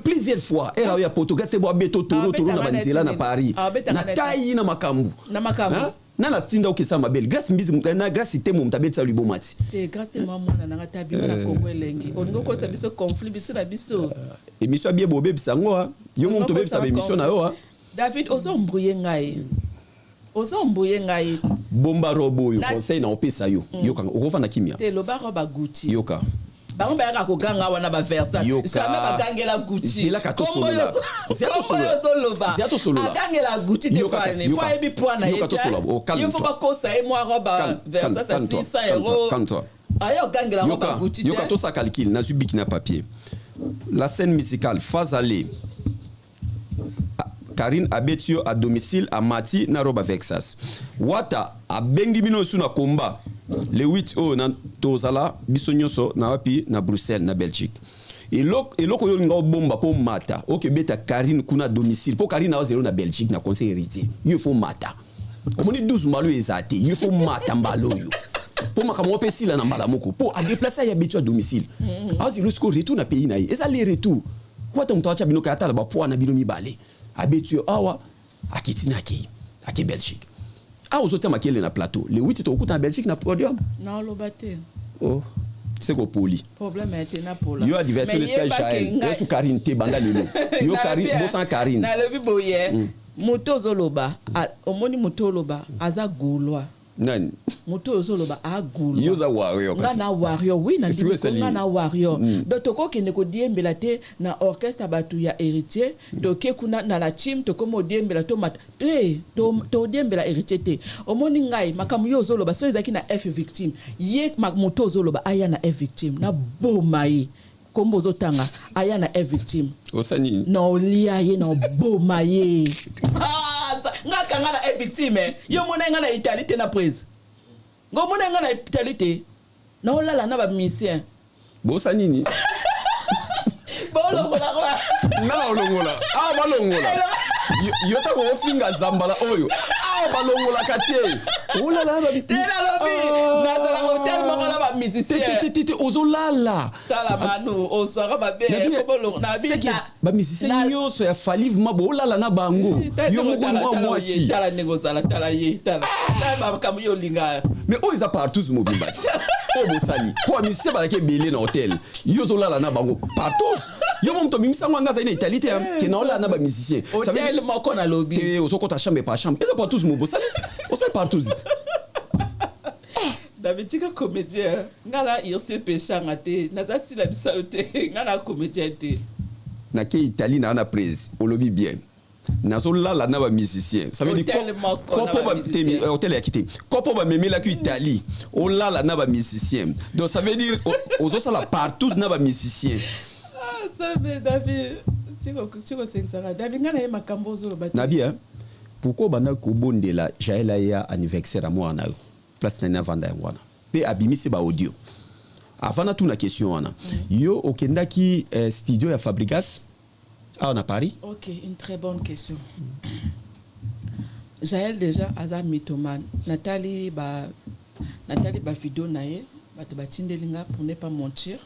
plusieurs fois era ya Portugal c'est boa beto toro na banzela na Paris na tayi na makambu na la tinda okesa mabel grâce mbizi na grâce temo mtabetsa libomati te grâce temo mona na tabi na Congo elengi oningo ko sa biso conflit biso na biso émission bien bobe bisango yo mo to bebisa émission na yo David ozo mbrouye ngai bomba robo yo conseil na opesa yo yoka okova na kimia te loba roba Gucci yoka bango bayaka koganga wana ba Versace jamais bagangela Gucci c'est la kato solola c'est solola agangela Gucci te kwani kwa ebi poana yeto il faut pas kosa et moi roba Versace à 600 €. Ayo gangela roba Gucci yoka to sa calcul na subiki na papier la scène musicale Fazale Karine Abetio à domicile à Mati na roba Versace wata a bengi bino suna combat le 8 na tozala biso nyonso na wapi na Bruxelles na Belgique eloko yo linga bomba po mata oke beta Karine kuna domicile po Karine na zero na Belgique na conseil héritier il faut mata omoni 12 malo ezate il faut mata mbalo yo po makamo pesi la na mbala moko po a déplacer ya betu à domicile azilo sko retour na pays na ye eza le retour kwa ta mtawacha bino kata la ba po na bino mibale abetu awa akitina ki Belgique aux makele na plateau le 8 to kuta Belgique na podium non lobate oh c'est ko poli problème était na pola yo a diversion de Jaël yo su Karine te banda lelo yo Karine bosan Karine na lebi boye moto zoloba omoni moto loba aza gulwa nani moto zoloba a gulwa yo za warrior ngana warrior oui na ndiko ngana warrior donc toko kende ko diembela te na orchestre batu ya héritier toke kuna na la team toko mo diembela to mat to diembela héritier te omoni ngai makamu yo zoloba so ezaki na F victime ye moto zoloba aya na F victime na bomai kombo zotanga aya na F victime osani na olia ye na boma ye ngaka ngana F victime yo mona ngana Italie te na prise ngo mona ngana Italie te na olala na ba musicien bosa nini bolongola kwa na olongola balongola yo ta ko finga zambala oyo balongola kate olala ba tena lobi na zala hotel makola ba musicien tete ozolala tala manu oswara ba be bolongo na bita ba musicien nyonso ya falive mabo olala na bango yo moko mwasi tala nego zala tala ye tala ba kamu yo linga mais o isa partout mobimbati o bosani ko musicien ba ke belé na hotel yo zolala na bango partout yo mto mimisango ngaza ina Italie te ke na olala na ba musicien ça veut dire moko na lobby te osokota chambre par chambre et partout mobosani on sait partout Davitika comédien ngala irse pechanga te naza sila bisaute ngala comédien te na ke Italie na prise au lobby bien nazo lala na ba musicien ça veut dire kopo ba temi hôtel ya kité kopo ba memela ku Italie o lala na ba musicien donc ça veut dire ozo sala partout na ba musicien ça veut David tiko sensara David ngana ye makambo zo ba na bien pourquoi bana ko bondela Jaël ya anniversaire à moi na place na vanda ngwana pe abimisi ba audio avant na tout na question wana yo okendaki studio ya Fabrigas à Paris. Ok, une très bonne question. Jaël déjà aza mythomane Nathalie ba vidéo nae bato batindelinga pour ne pas mentir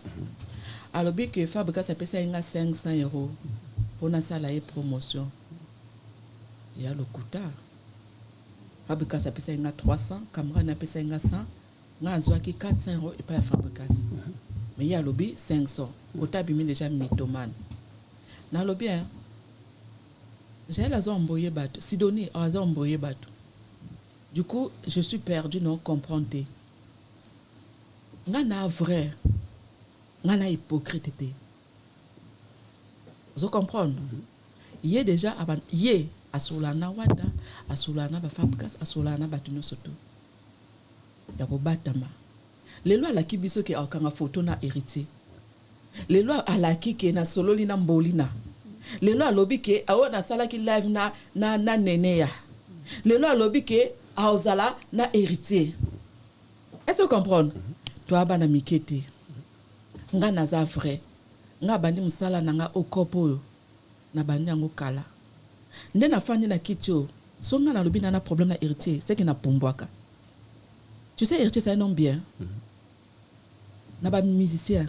alors bien que Fabrikas ça pesa inga 500 € pour na sala et promotion il y a le kuta Fabrikas ça pesa inga 300 Camera na pesa inga 100 nga zwaki 400 € et pas Fabrikas mais il y a lobby 500 otabimi déjà mythomane na lobby hein j'ai la zone envoyé bateau Sidonie a envoyé bateau du coup je suis perdu non comprendre nga na vrai nga na hypocrite vous comprenez il est déjà avant yé asolana wata asolana ba Fabrikas asolana batuno soto ya ko batama lelo ala kibiso ke akanga photo na héritier lelo ala kike na sololi na mbolina lelo alobi ke aona sala ki live na neneya lelo alobi ke aozala na héritier est-ce que vous comprenez toi bana mikete nga naza vrai nga bandi musala nanga okopo na bandi yango kala nde na fandi na kitio so nga na lobi na problème na héritier c'est que na pombwaka tu sais héritier c'est un homme bien na ba musicien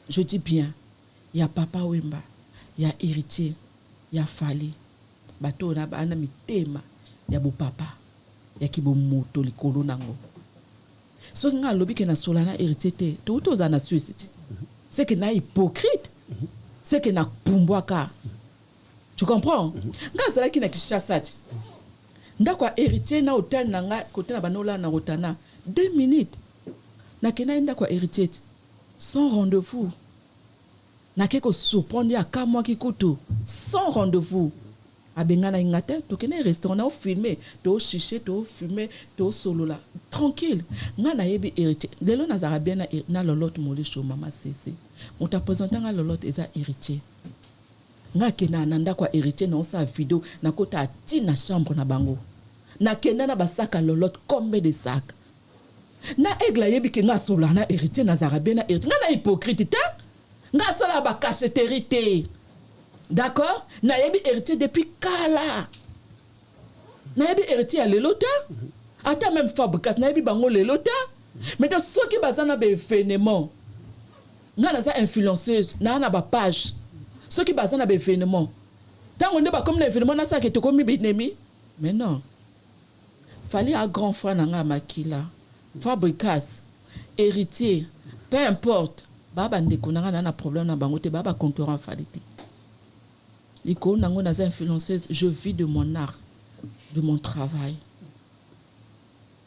je dis bien il y a Papa Wemba ya héritier ya fali bato na bana mitema ya bo papa ya ki bo moto likolo nango so nga lobi ke na solana héritier te to za na suicide c'est que na hypocrite c'est que na pumbwaka tu comprends nga zala ki na kishasa ti ndakwa héritier na hotel nanga côté na banola na rotana 2 minutes na kena ndakwa héritier sans rendez-vous na keko surprendre ya kamwa kikutu sans rendez-vous abengana ingate to kena restaurant na filmer to chicher to fumer to solola tranquille nga na yebi héritier lelo na zara bien na lolote moli show mama cc on t'a présenté nga lolote eza héritier nga kena nanda kwa héritier na sa vidéo na kota ati na chambre na bango na kena na basaka lolote combien de sacs na egla yebi ke nga sola na héritier na zara bien na héritier nga na hypocrite ta nga sala ba cacheterie te d'accord na yebi héritier depuis kala na yebi héritier ya lelo ta ata même fabrikas na yebi bango lelo ta mais de ceux qui bazana be événement nga na za influenceuse na ba page ceux qui bazana be événement tant on ne ba comme un événement na ça que to comme binemi mais non fallait un grand frère na nga makila fabrikas héritier peu importe baba ndeko na na problème na bango te baba concurrent faliti iko nango na influenceuse je vis de mon art de mon travail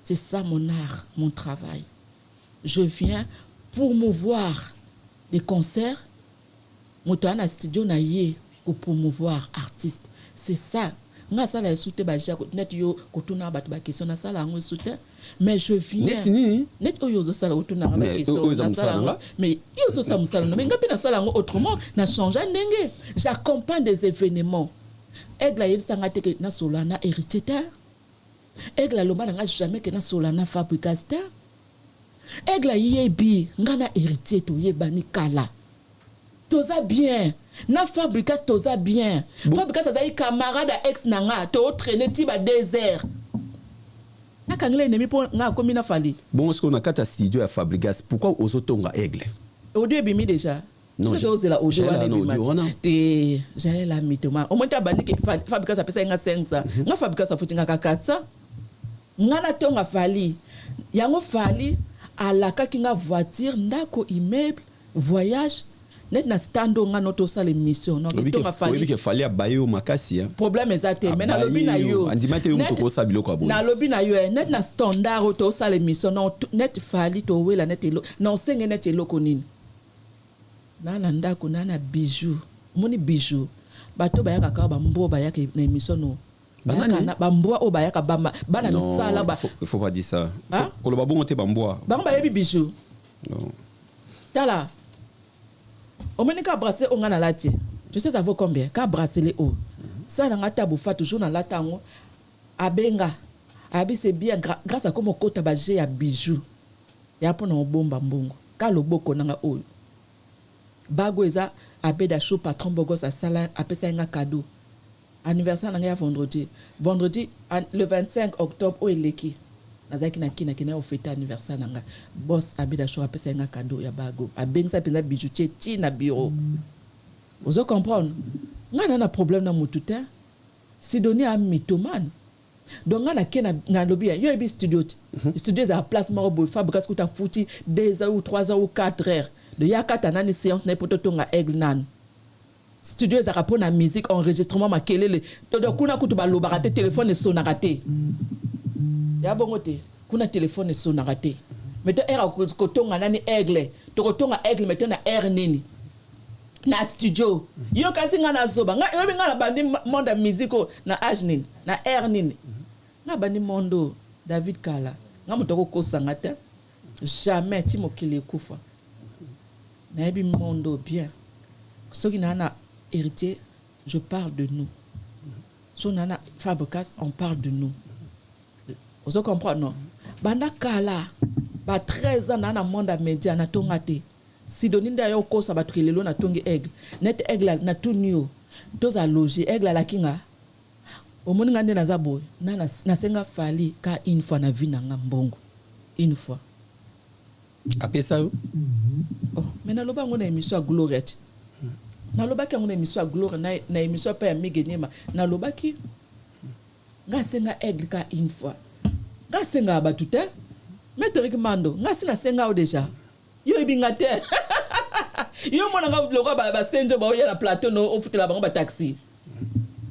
c'est ça mon art mon travail je viens pour promouvoir des concerts motana studio na ye pour promouvoir artiste c'est ça nga sala soute ba ja net yo kotuna bat ba question na sala ngo soute mais je viens net oyo zo sala otuna ba question na sala mais yo zo sa musala mais ngapi na sala ngo autrement na changer ndenge j'accompagne des événements egla yebsanga te ke na solana héritier ta egla lomba nga jamais que na solana fabrikas ta egla yebi nga na héritier to yebani kala toza bien na fabrikas toza bien fabrikas azali camarade ex nanga to traîner ti ba désert na kangle ennemi po nga komi na fali bon est-ce qu'on a kata studio à fabrikas pourquoi ozotonga aigle audio bimi déjà non c'est osé la audio wana te j'allais la mitoma au moins ta bandi ke fabrikas apesa nga 500 nga fabrikas afutinga ka 400 nga na tonga fali yango fali alaka kinga voiture ndako immeuble voyage net na stando nga noto sa l'émission non to nga fali que fallait abayo makasi problème exacté mais na lobi na yo andimate yo to sa biloko abo na lobi na yo net na standard to sa l'émission non net fali to wela net elo non senge net elo konini na ndako na bijou moni bijou bato bayaka ka ba mbo bayaka na émission no banana bamboa o bayaka bamba bana misala ba il faut pas dire ça ko lo babongo te bamboa bamba yebi bijou non tala on m'a dit qu'à brasser on a la tie. Tu sais ça vaut combien? Qu'à brasser les hauts. Ça n'a pas tabou fait toujours dans la tango. Abenga. Abi c'est bien grâce à comme kota bagé à bijoux. Ya pona bomba mbongo. Ka lo boko nanga o. Bago eza abeda show patron bogos à sala apesa nga cadeau. Anniversaire nanga vendredi. Vendredi le 25 octobre au eleki. Nazaki na kina au fête anniversaire nanga boss abida show apesa nga cadeau ya bago abengisa penda bijoutier ti na bureau vous comprendre nga na problème na mututa si donné à mythomane donc nga na kena na lobby yo ebi studio studio za place maro boy fabrikas ko ta fouti 2 heures ou 3 heures ou 4 heures de yakata nani séance na poto nga aigle nan studio za rapona musique enregistrement makelele to do kuna kutu ba lobaka te téléphone sonaka te ya bongo te kuna téléphone sonaka te meto era kotonga nani aigle to kotonga aigle meto na air nini na studio yo kasi nga na zoba nga yo nga na bandi monde musico na age nini na air nini nga bandi mondo David Kala nga mutoko kosanga te jamais ti mokili kufa na yebi mondo bien soki na héritier je parle de nous so nana fabrikas on parle de nous. Vous comprenez non? Banda kala ba 13 ans na monde média na tongate. Si doninda yo ko sa batrelelo na tongi aigle. Net aigle na tunio. Toza loger aigle la kinga. O moni ngande na zabo na senga fali ka une fois na vie na ngambongo. Une fois. Après ça oh mais na loba ngona émission à Gloriette. nalobaki yango na émission ya gloire na émission pa ya migenema nalobaki nga senga aigle ka une fois nga senga bato te maître Mando nga sina senga o déjà yo ibinga te yo mona nga loko ba senjo ba oya na plateau no ofutela bango ba taxi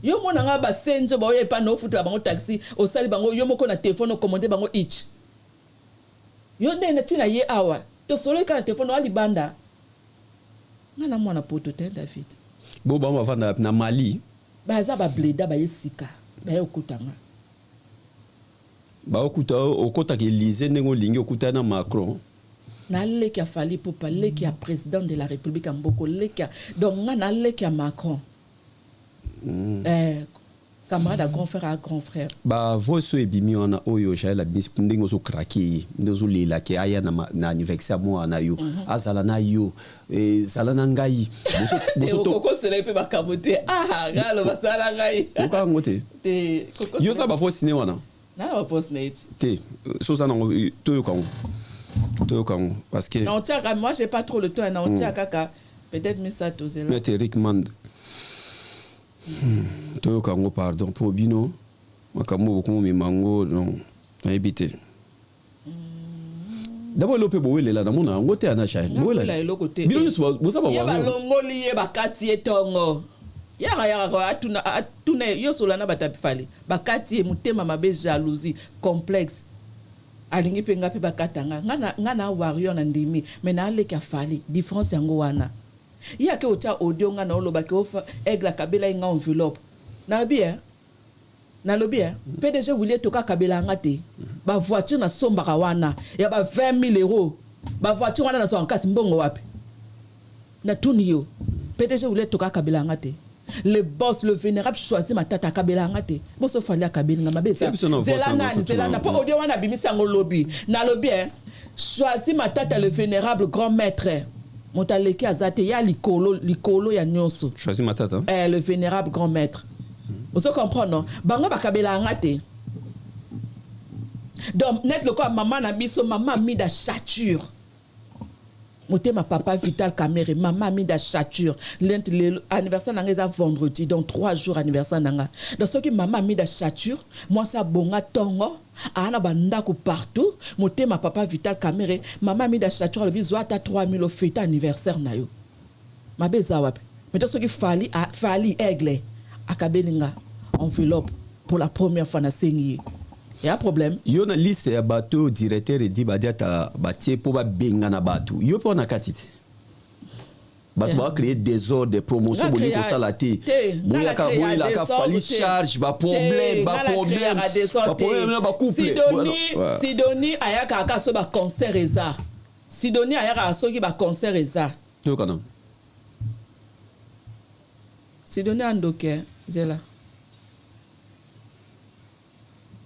yo mona nga ba senjo ba oya pa no ofutela bango taxi o sali bango yo moko na téléphone o commander bango each yo ndena tina ye awa to solo ka na téléphone ali banda nga na mwana poto te David bo ba mavanda na Mali baza ba bleda ba yesika ba yokutanga ba okuta okota ke Élysée ndengo lingi okuta na Macron na leki a fali popa leki a président de la République en Mboko leki a donc nga na leki a Macron camarade à grand frère ba voice ebimi wana oyo jaela bisi ndengo so craquer ndezo lela ke aya na anniversaire mo na yo azala na yo zala na ngai boso to ko sele pe bakabote galo basala ngai ko ngote yo sa ba voice ne wana na ba voice ne te so ça non to kango parce que non tiens moi j'ai pas trop le temps non tiens kaka peut-être mais ça tous là Maître Eric Mand to kango pardon pour bino makambo ko mi mango non na ebité d'abord lope boele la na mona ngote ana chaîne boele bino yo bo sa ba ya ba longoli ye bakati etongo yaka ko atuna yo solana batapi fali bakati mutema mabe jalousie complexe alingi pe ngapi bakatanga nga na warrior na ndimi mais na leki afali différence yango wana yake ota audio nga na oloba ke ofa aigle kabela nga enveloppe na bien PDG William toka kabela nga te ba voiture na sombaka wana ya ba 20,000 euros ba voiture wana na so nkasi mbongo wapi na tuniyo PDG William toka kabela nga te le boss le vénérable choisi matata kabela nga te boso fali akabela nga mabeza zelana po audio wana bimisa ngo lobby na lobby choisi matata le vénérable grand maître motaleki azate ya likolo ya nyonso choisi matata le vénérable grand maître vous comprenez non bango bakabela nga te donc net le quoi maman na biso maman mida chature motema papa Vital Kamere maman mida chature l'anniversaire nanga vendredi donc 3 jours anniversaire nanga donc ce qui maman mida chature moi ça bonga tongo ana bandako partout motema papa Vital Kamere maman mida chature le biso ata 3000 au fête anniversaire na yo mabeza wapi mais donc ce qui fali aigle akabelinga enveloppe pour la première fois na sengi. Il y a un problème. Yo na liste ya bateau directeur et dit badiata batie pour ba benga na bateau. Yo po na katiti. Bato ba créer des ordres de promotion boni ko salati. Boya ka fali charge ba problème ba couple. Sidonie ayaka ka so ba concert eza. Sidonie ayaka so ki ba concert eza. To kana. Sidonie andoke zela.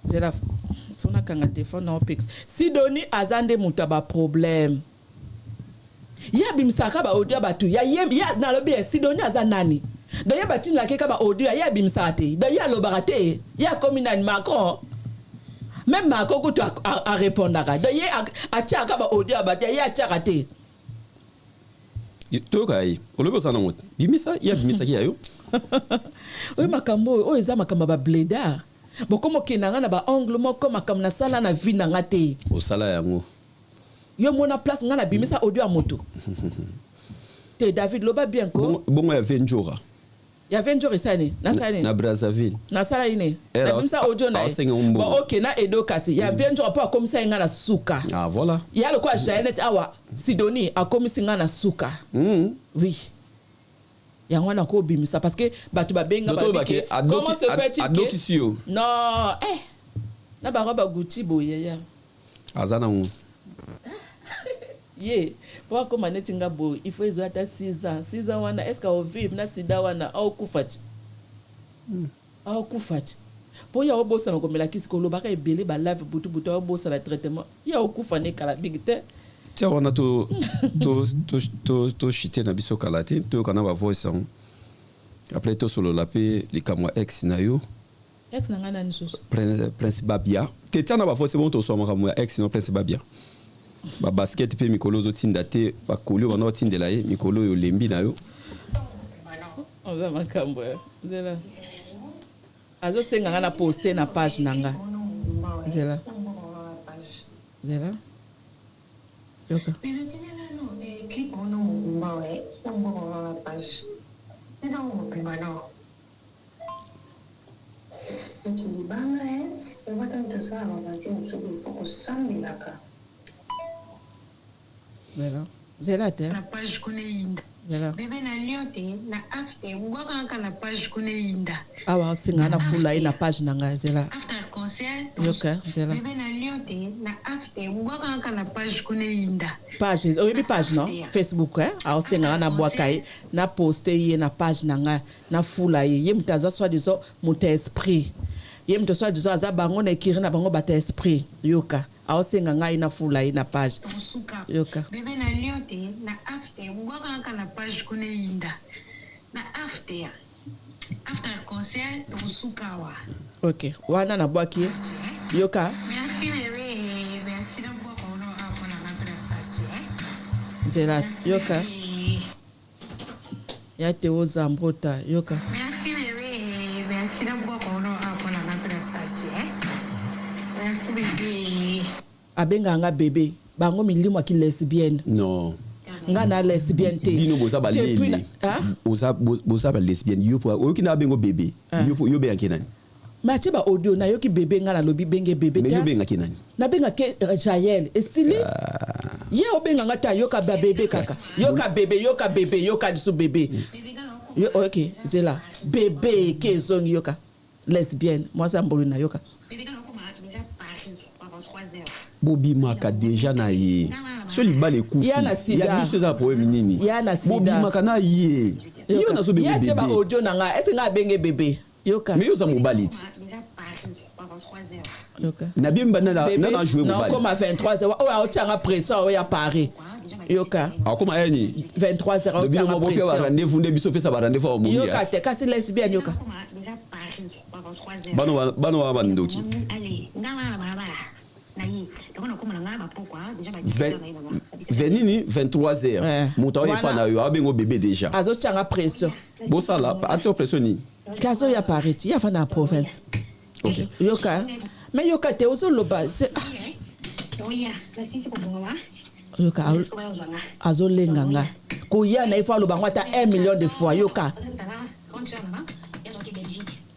Zela fona kanga téléphone na opix. Sidonie azande muta ba problème. Ya bimsaka ba audio batu ya na lobi Sidonie azanani. Do ya batini la keka ba audio ya bimsate. Do ya lobarate ya communal Macron. Même Macron ko to a répondre ka. Do ya atia ka ba audio batu ya atia kate. To kai olobo sana mot. Bimisa ya bimisa ki ayo. Oui makambo o eza makamba ba bleda. Bokomo kinanga na ba angle moko makam na sala na vie na ngate. O sala yango. Yo mona place nga na bimisa audio a moto. Te David loba bien ko. Bongo ya Venjora. Ya Venjora sani na sani. Na Brazzaville. Na sala ine. Na bimisa audio na. Bon OK na Edo kasi. Ya Venjora pa comme ça nga na suka. Ah voilà. Ya le quoi Janet awa Sidonie a comme nga na suka. Oui. Yango na ko bimisa parce que batu ba benga ba ke comment se fait-il que non na ba roba Gucci boye ya azana mu ye pour comment netinga bo il faut ezo ata 6 ans wana est-ce qu'on vive na sida wana au kufati pour ya obosa na komela kisiko lo baka ebele ba lave butu obosa la traitement ya okufa ne kala bigite tia wana to chité na biso kalate to kana ba voice on après to solo la pe likamwa ex na yo ex na ngana ni soso Prince Babia ke tia na ba voice bon to so makamwa ex no Prince Babia ba basket pe mikolo zo tinda te ba kolio ba no tindela ye mikolo yo lembi na yo oza makambo nzela azosenga nga na poste na page nanga nzela yoka nzela te na page kuna yinda bebe na liote na after ngwaka nka na page kuna yinda awa osenga na fula na page nanga nzela after concert yoka nzela bebe na liote na after ngwaka nka na page kuna yinda page oyebi page no Facebook aosenga na bwaka ye na poste ye na page nanga na fula ye mutaza soit disant muta esprit ye mutaza soit disant aza bango na ekiri na bango bata esprit yoka aosenga ngai na fula ye na page yoka bebe na liote na after ngwaka nka na page kuna yinda na after concert tosuka wa ok wana na bwaki yoka merci bebe merci na bwaka ono apona na prestati nzela yoka ya Théo Zambrota yoka merci bebe merci na bwaka ono apona na prestati merci bebe abenganga bébé bango milimo ki lesbienne non nga na lesbienne te bino boza ba lele boza ba lesbienne yo po oki na bengo bébé yo be yankenani ma tiba audio na yoki bébé nga na lobi benge bébé te mais yo benga kenani na benga ke Jaël esili ye obenga nga ta yoka ba bébé kaka yoka bébé yoka disu bébé yo ok zela bébé ke zongi yoka lesbienne moi ça mbolu na yoka bobi maka déjà na ye soli bale kufi ya biso za problème nini bobi maka na ye yo na so bébé ya ba audio na nga est-ce nga benge bébé yoka mais yo za mobaliti yoka na bimba na jouer mobali non comme à 23h o tanga pression o ya Paris yoka akoma yani 23h o tanga pression ba rendez-vous nde biso pesa ba rendez-vous au momi yoka te kasi lesbienne yoka bano wa bandoki venini 23h muta oye pa na yo abengo bébé déjà azo tanga pression bosala atio pression ni kazo ya Paris ya fa na province ok yoka mais yoka te ozo loba c'est yoka azo lenganga kuya na ifa loba ngata 1 million de fois yoka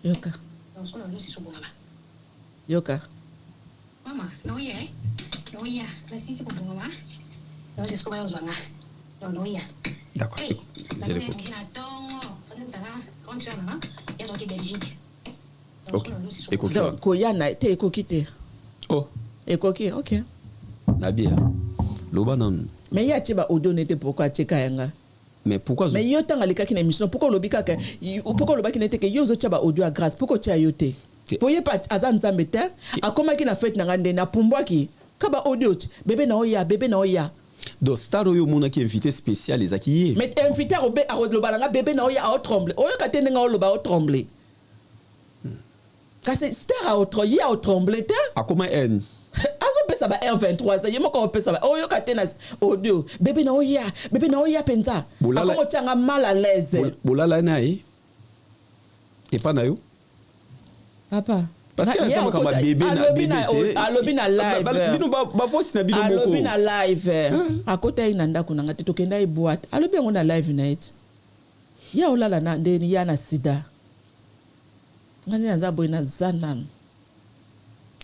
yoka yoka mama noya la sisi pour moi non c'est ce qu'on va en joindre non d'accord c'est le coup ok écoute donc kuya na te ekokite oh ekoki ok na bien loba non mais ya tiba audio n'était pourquoi teka yanga mais pourquoi mais yo tanga leka kina émission pourquoi lobika ka pourquoi lobaki n'était que yo zo tiba audio à grâce pourquoi tia yote poye pas azan nzambete akoma ki na fête na ngande na pumbwaki kaba audio bébé na oya donc star oyo mona ki invité spécial ezaki mais invité robe a lobalanga bébé na oya a tremble oyo katene nga loba o tremble kasi star a otro ya o tremble te akoma en azo pesa ba R23 yemo ko pesa ba oyo katena audio bébé na oya penza akomo tanga mal à l'aise bolala nae et pas na yo papa parce que ça comme bébé na bébé alobi na live bino ba force na bino moko alobi na live akota ina ndako nanga te tokenda i boîte alobi ngo na live na it ya olala na ndeni ya na sida ngani na zabo ina zanan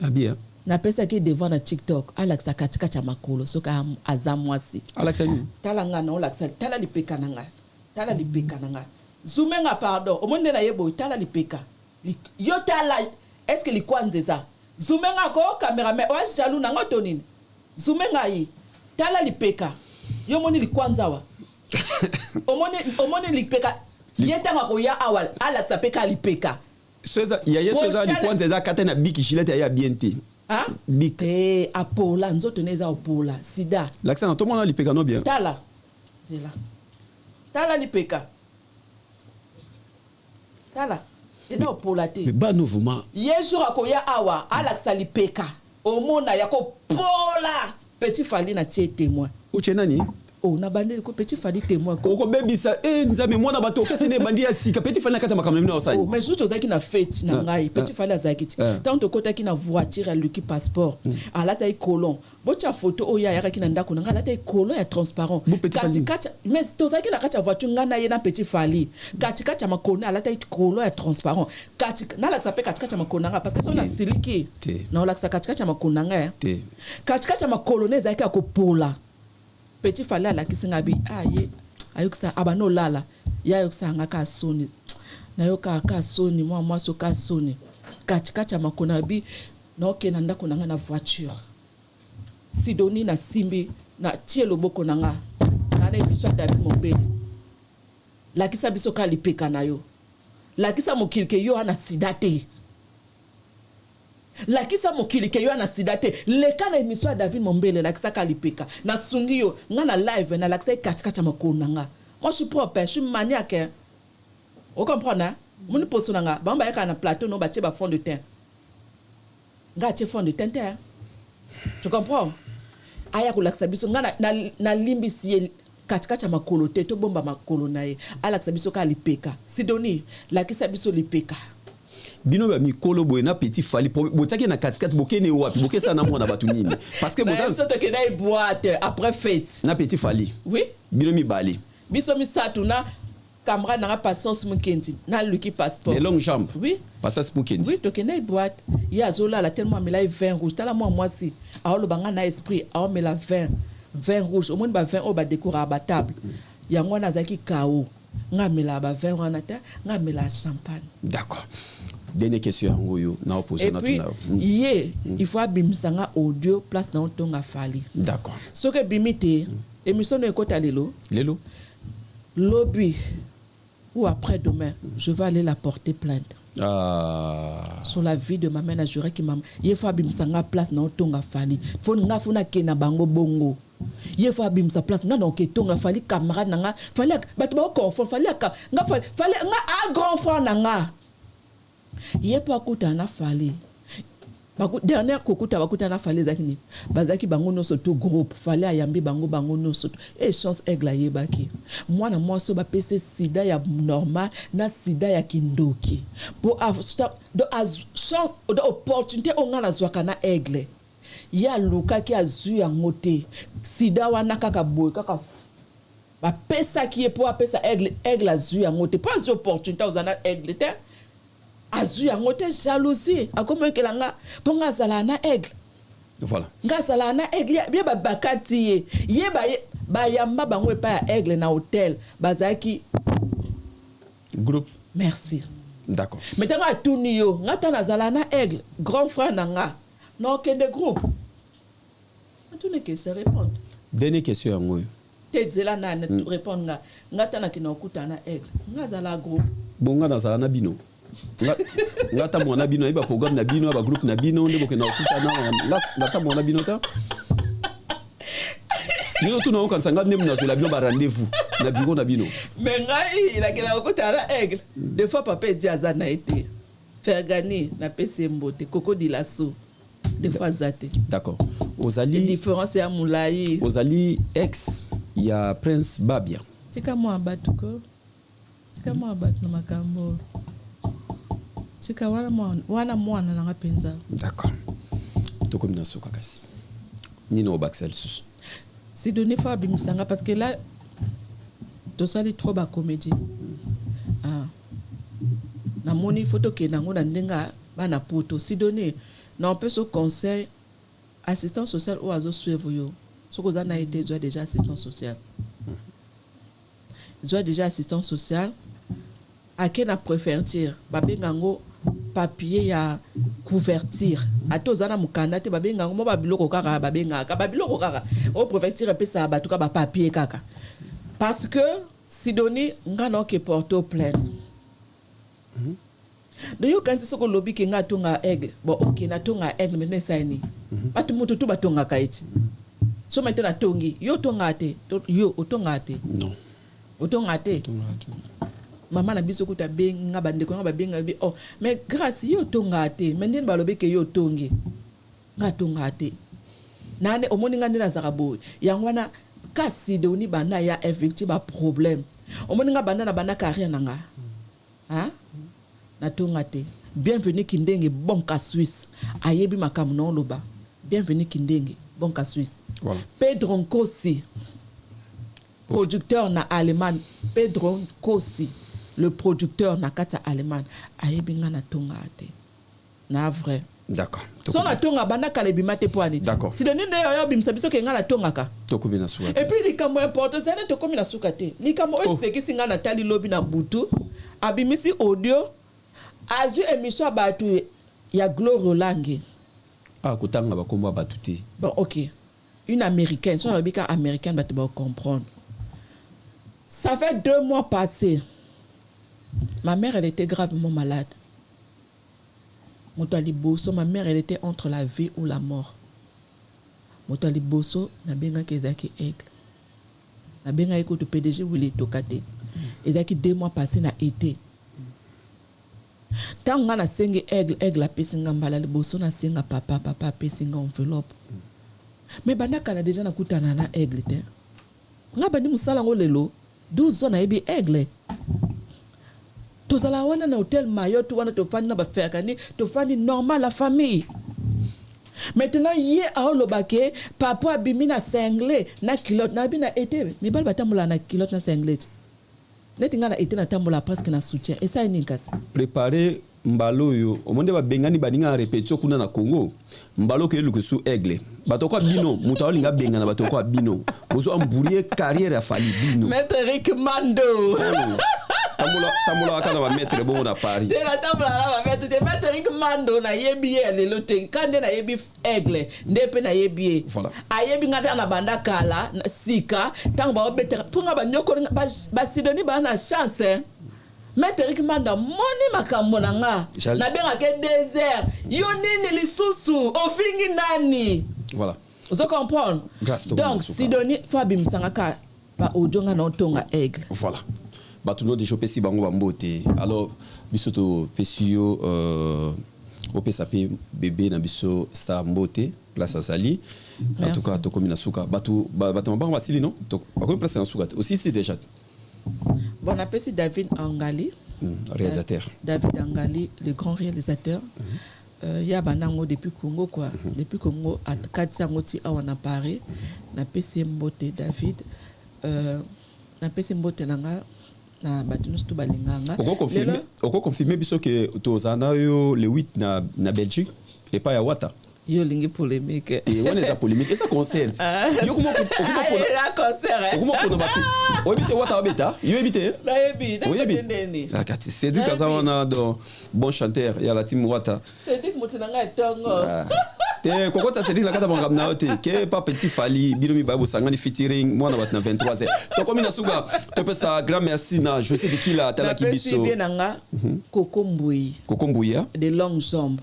abia na pesa ki devant na TikTok Alexa katika cha makolo soka azamwasi Alexa ni tala ngana Alexa tala lipeka nanga zumenga pardon omonde na yebo tala lipeka yo tala est-ce que likwanzeza zumenga ko cameraman wa jaloux nanga tonini zumenga yi tala lipeka yo moni likwanza wa omoni lipeka yetanga ko ya awal Alexa peka lipeka soza ya yeso za likwanzeza katena biki chilete ya bienti ah biki apola nzoto neza opola sida l'accent tout le monde lipeka no bien tala zela tala lipeka tala eza opola te ba nouveau yesu akoya awa Alexa lipeka omona yako pola petit fali na tie témoin uche nani oh na bandi ko petit fali témoin ko ko bebisa nzambe mwana bato kese ne bandi ya sika petit fali na kata makambo na osani mais surtout zaki na fête na ngai petit fali azaki ti tant to kota ki na voiture à Lucky passeport ala tay colon bocha photo oya ya ki na ndako na ngala tay colon ya transparent kati mais to zaki na kati voiture ngana ye na petit fali kati makona ala tay colon ya transparent kati na la sape kati makona parce que so na siliki na la kati makona nga kati makolo ezaki akopola petit fali alakisi bi aye ayokisa abano lala ya ayokisa ngaka soni na yoka ka soni moi so ka soni kati makona bi na oke na ndako nanga na voiture Sidoni na simbi na tie loboko nanga na emission David Mombele lakisa biso ka lipeka na yo lakisa mokilike yo ana sidate lakisa mokili ke yo na sidate leka na emission David Mombele lakisa kalipeka na sungi yo nga na live na lakisa katika makona nga moi je suis propre je suis maniaque on comprend hein mon poso nga bamba yaka na plateau no batie ba fond de teint nga tie fond de teint tu comprends aya ko lakisa biso nga na limbisi katika makolo te to bomba makolo na ye alakisa biso kalipeka Sidoni lakisa biso lipeka bino ba mikolo boye na petit fali botaki na katikati bokene wapi bokesa na mwana batu nini parce que boza biso tokenda boîte après fête na petit fali oui bino mi bali biso mi satu na camarade na Patience Mukendi na Lucky passeport les longues jambes oui Patience Mukendi oui tokenda boîte ya zola la tellement mela vin rouge tala moi si aolo banga na esprit aolo mela vin rouge au moins ba vin au ba décorer ba table yango na zaki kao nga mela ba vin wana ta nga mela champagne d'accord. Dernière question ngoyo na opposition na tuna. Il faut abimsanga audio place na ontonga fali. D'accord. Ce que bimité émission no ekota lelo. Lobby ou après demain, je vais aller la porter plainte. Sur la vie de ma mère juré qui maman. Il faut abimsanga place na ontonga fali. Faut nga funa kena bango bongo. Il faut abimsa place nga na tonga fali camarade nga fali batu ba confond fali nga a grand frère nga. Yepo akuta na fali dernière kokuta bakuta na fali zakini bazaki bango no soto groupe fali ayambi bango no soto et chance egla yebaki mwana mwaso ba pc sida ya normal na sida ya kindoki pour de chance de opportunité onga na zwaka na aigle ya luka ki azu ya ngote sida wana kaka boy kaka ba pesa ki pour apesa aigle azu ya ngote pas opportunité ozana aigle te azu yango te jalousie akoma kelanga ponga zala na aigle voilà nga zala na aigle bien ba bakati ye ba yamba bango pa aigle na hôtel bazaki groupe merci d'accord maintenant atuni yo ngata na zala na aigle grand frère nanga non kende groupe atuni que ça répondre dernière question ngoyo te zela na répondre ngata na kinokuta na aigle nga zala groupe bonga na zala na bino ngata mwana bino iba programme na bino ba groupe na bino ndebo ke na okuta na ngata mwana bino ta bino tu na okansanga ndem na zola bino ba rendez-vous na bureau na bino mais ngai la kila okuta na aigle des fois papa dit azana été faire gagner na PC mbote Coco Dilasso des fois zate d'accord ozali différence ya mulai ozali ex ya Prince Babia tika moi batuko na makambo tika wana mwana na penza d'accord toko mina soka kasi nino Baxel sus si donné fa bimsanga parce que là to sali trop ba comédie na moni photo ke nango na ndenga bana poto si donné na on peut ce conseil assistant social ou azo suivre yo ce que na été déjà assistant social déjà assistant social à qui na préfère babengango papier ya couverture atozana mukanda te babengango mo babiloko kaka babengaka babiloko kaka o préfecture pesa batuka ba papier kaka parce que Sidoni ngana ke porto plainte de yo kansi soko lobby ke ngatonga aigle bon OK na tonga aigle mais nesani batu mutu tu batonga kaiti so maintenant tongi yo tonga te yo otonga te non otonga te maman na biso kuta benga bande ko nga benga bi oh mais grâce yo tonga te mais ndeni balobi ke yo tongi nga tonga te nane omoni nga ndena zakabo yangwana kasi de uni banda ya effectivement problème omoninga banda na banda carrière nanga hein na tongate bienvenue kindenge bonka Suisse ayebi makamu na loba bienvenue kindenge bonka Suisse voilà. Pedro Nkosi producteur na Allemagne Pedro Nkosi le producteur na kata Allemagne ayebi nga na tongate na vrai. D'accord. So na tonga banda kalebima te poani. D'accord. Si donne yo bimsa biso ke nga na tonga ka. Tokomi na suka. Et puis likambo important c'est na tokomi na suka te. Likambo oseki singa na tali lobi na butu. Abimisi audio. Azu émission abatu ya Gloire Rolange. Ah kotanga ba komba batu te. Bon OK. Une américaine, son lobika américaine ba te ba comprendre. Ça fait 2 mois passés. Ma mère elle était gravement malade. Motali Bosso, ma mère elle était entre la vie ou la mort. Motali Bosso na benga kezaki aigle. Na benga écoute PDG ou les tokate. Ezaki 2 mois passés na été. Tant nga na senge aigle la pesinga mbala Bosso na senga papa pesinga enveloppe. Mais bana kala déjà na kutana na aigle te. Nga bani musala ngo lelo 12 ans na ebi aigle. Tozala wana na hotel Mayotte tu wana tofani na bafekani tofani normal la famille. Maintenant yé a olobake papa abimi na cinglé na kilote na bina été mi bal batamula na kilote na cinglé. Netinga na été na tambola presque na soutien et ça ninkasi. Préparer mbalo yo omonde ba bengani baninga répétition kuna na Congo. Mbalo ke luku su aigle. Batoko bino mutaoli nga bengana batoko bino. Bozo ambourie carrière ya fali bino. Maître Eric Mando. Tambola akana ba maître bon na Paris. De la tambola ba maître Eric Mando na yebi le lote kande na yebi aigle ndepe na yebi. Voilà. Ayebi ngata na banda kala na sika tango ba obetera punga ba nyoko ba sidoni ba na chance. Maître Eric Mando moni makambo na nga na benga ke désert yo nini lisusu ofingi nani. Voilà. Vous comprenez? Donc sidoni Fabim Sangaka ba odonga na tonga aigle. Voilà. Batuno de chopesi bango bambote. Alors bisoto pesio au PSAP bébé na biso star mbote place à Sali. En tout cas to komina suka batu bango basili non? Donc bakomi place na suka aussi c'est déjà. Bon appelle David Angali. Réalisateur. David Angali, le grand réalisateur. Ya banango depuis Congo quoi. Depuis Congo à Katsango on a parlé na PC mbote David na PC mbote nanga na batunus to balinganga. Oko confirmer biso que tozana yo le 8 na Belgique et pas ya Wata. Yo lingi polémique. Et on est à polémique et ça concert. Yo comment la concert. Comment pour bateau. O ebite Wata obeta. Yo ebite. Na ebi, na tendeni. La kati c'est du kaza wana do bon chanteur ya la team Wata. C'est dit mutinanga etongo. Te kokota c'est dit la kata bangam na ote ke pas petit fali bilomi babo sangani featuring moi na 23h. To comme na suga to pesa grand merci na José de Kila tala kibiso. Na pesi nanga Kokombui. Kokombui de longues jambes.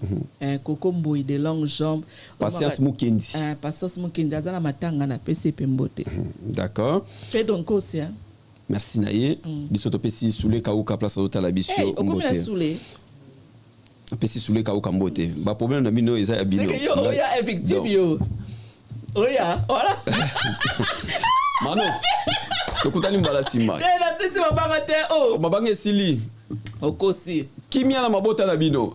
Kokombui de longues jambes. Patience Mukendi. Patience Mukendi azana matanga na pesi pembote. D'accord. Pedro Nkosi hein. Merci naye. Biso to pesi soule kauka place au la biso mbote. Okomina soule. Pesi soule kauka mbote. Ba problème na bino eza ya bino. C'est que yo oya effective yo. Oya, voilà. Mano. Tokutani mbala sima. Na sisi mabanga te o. Mabanga esili. Okosi. Kimia na mabota na bino.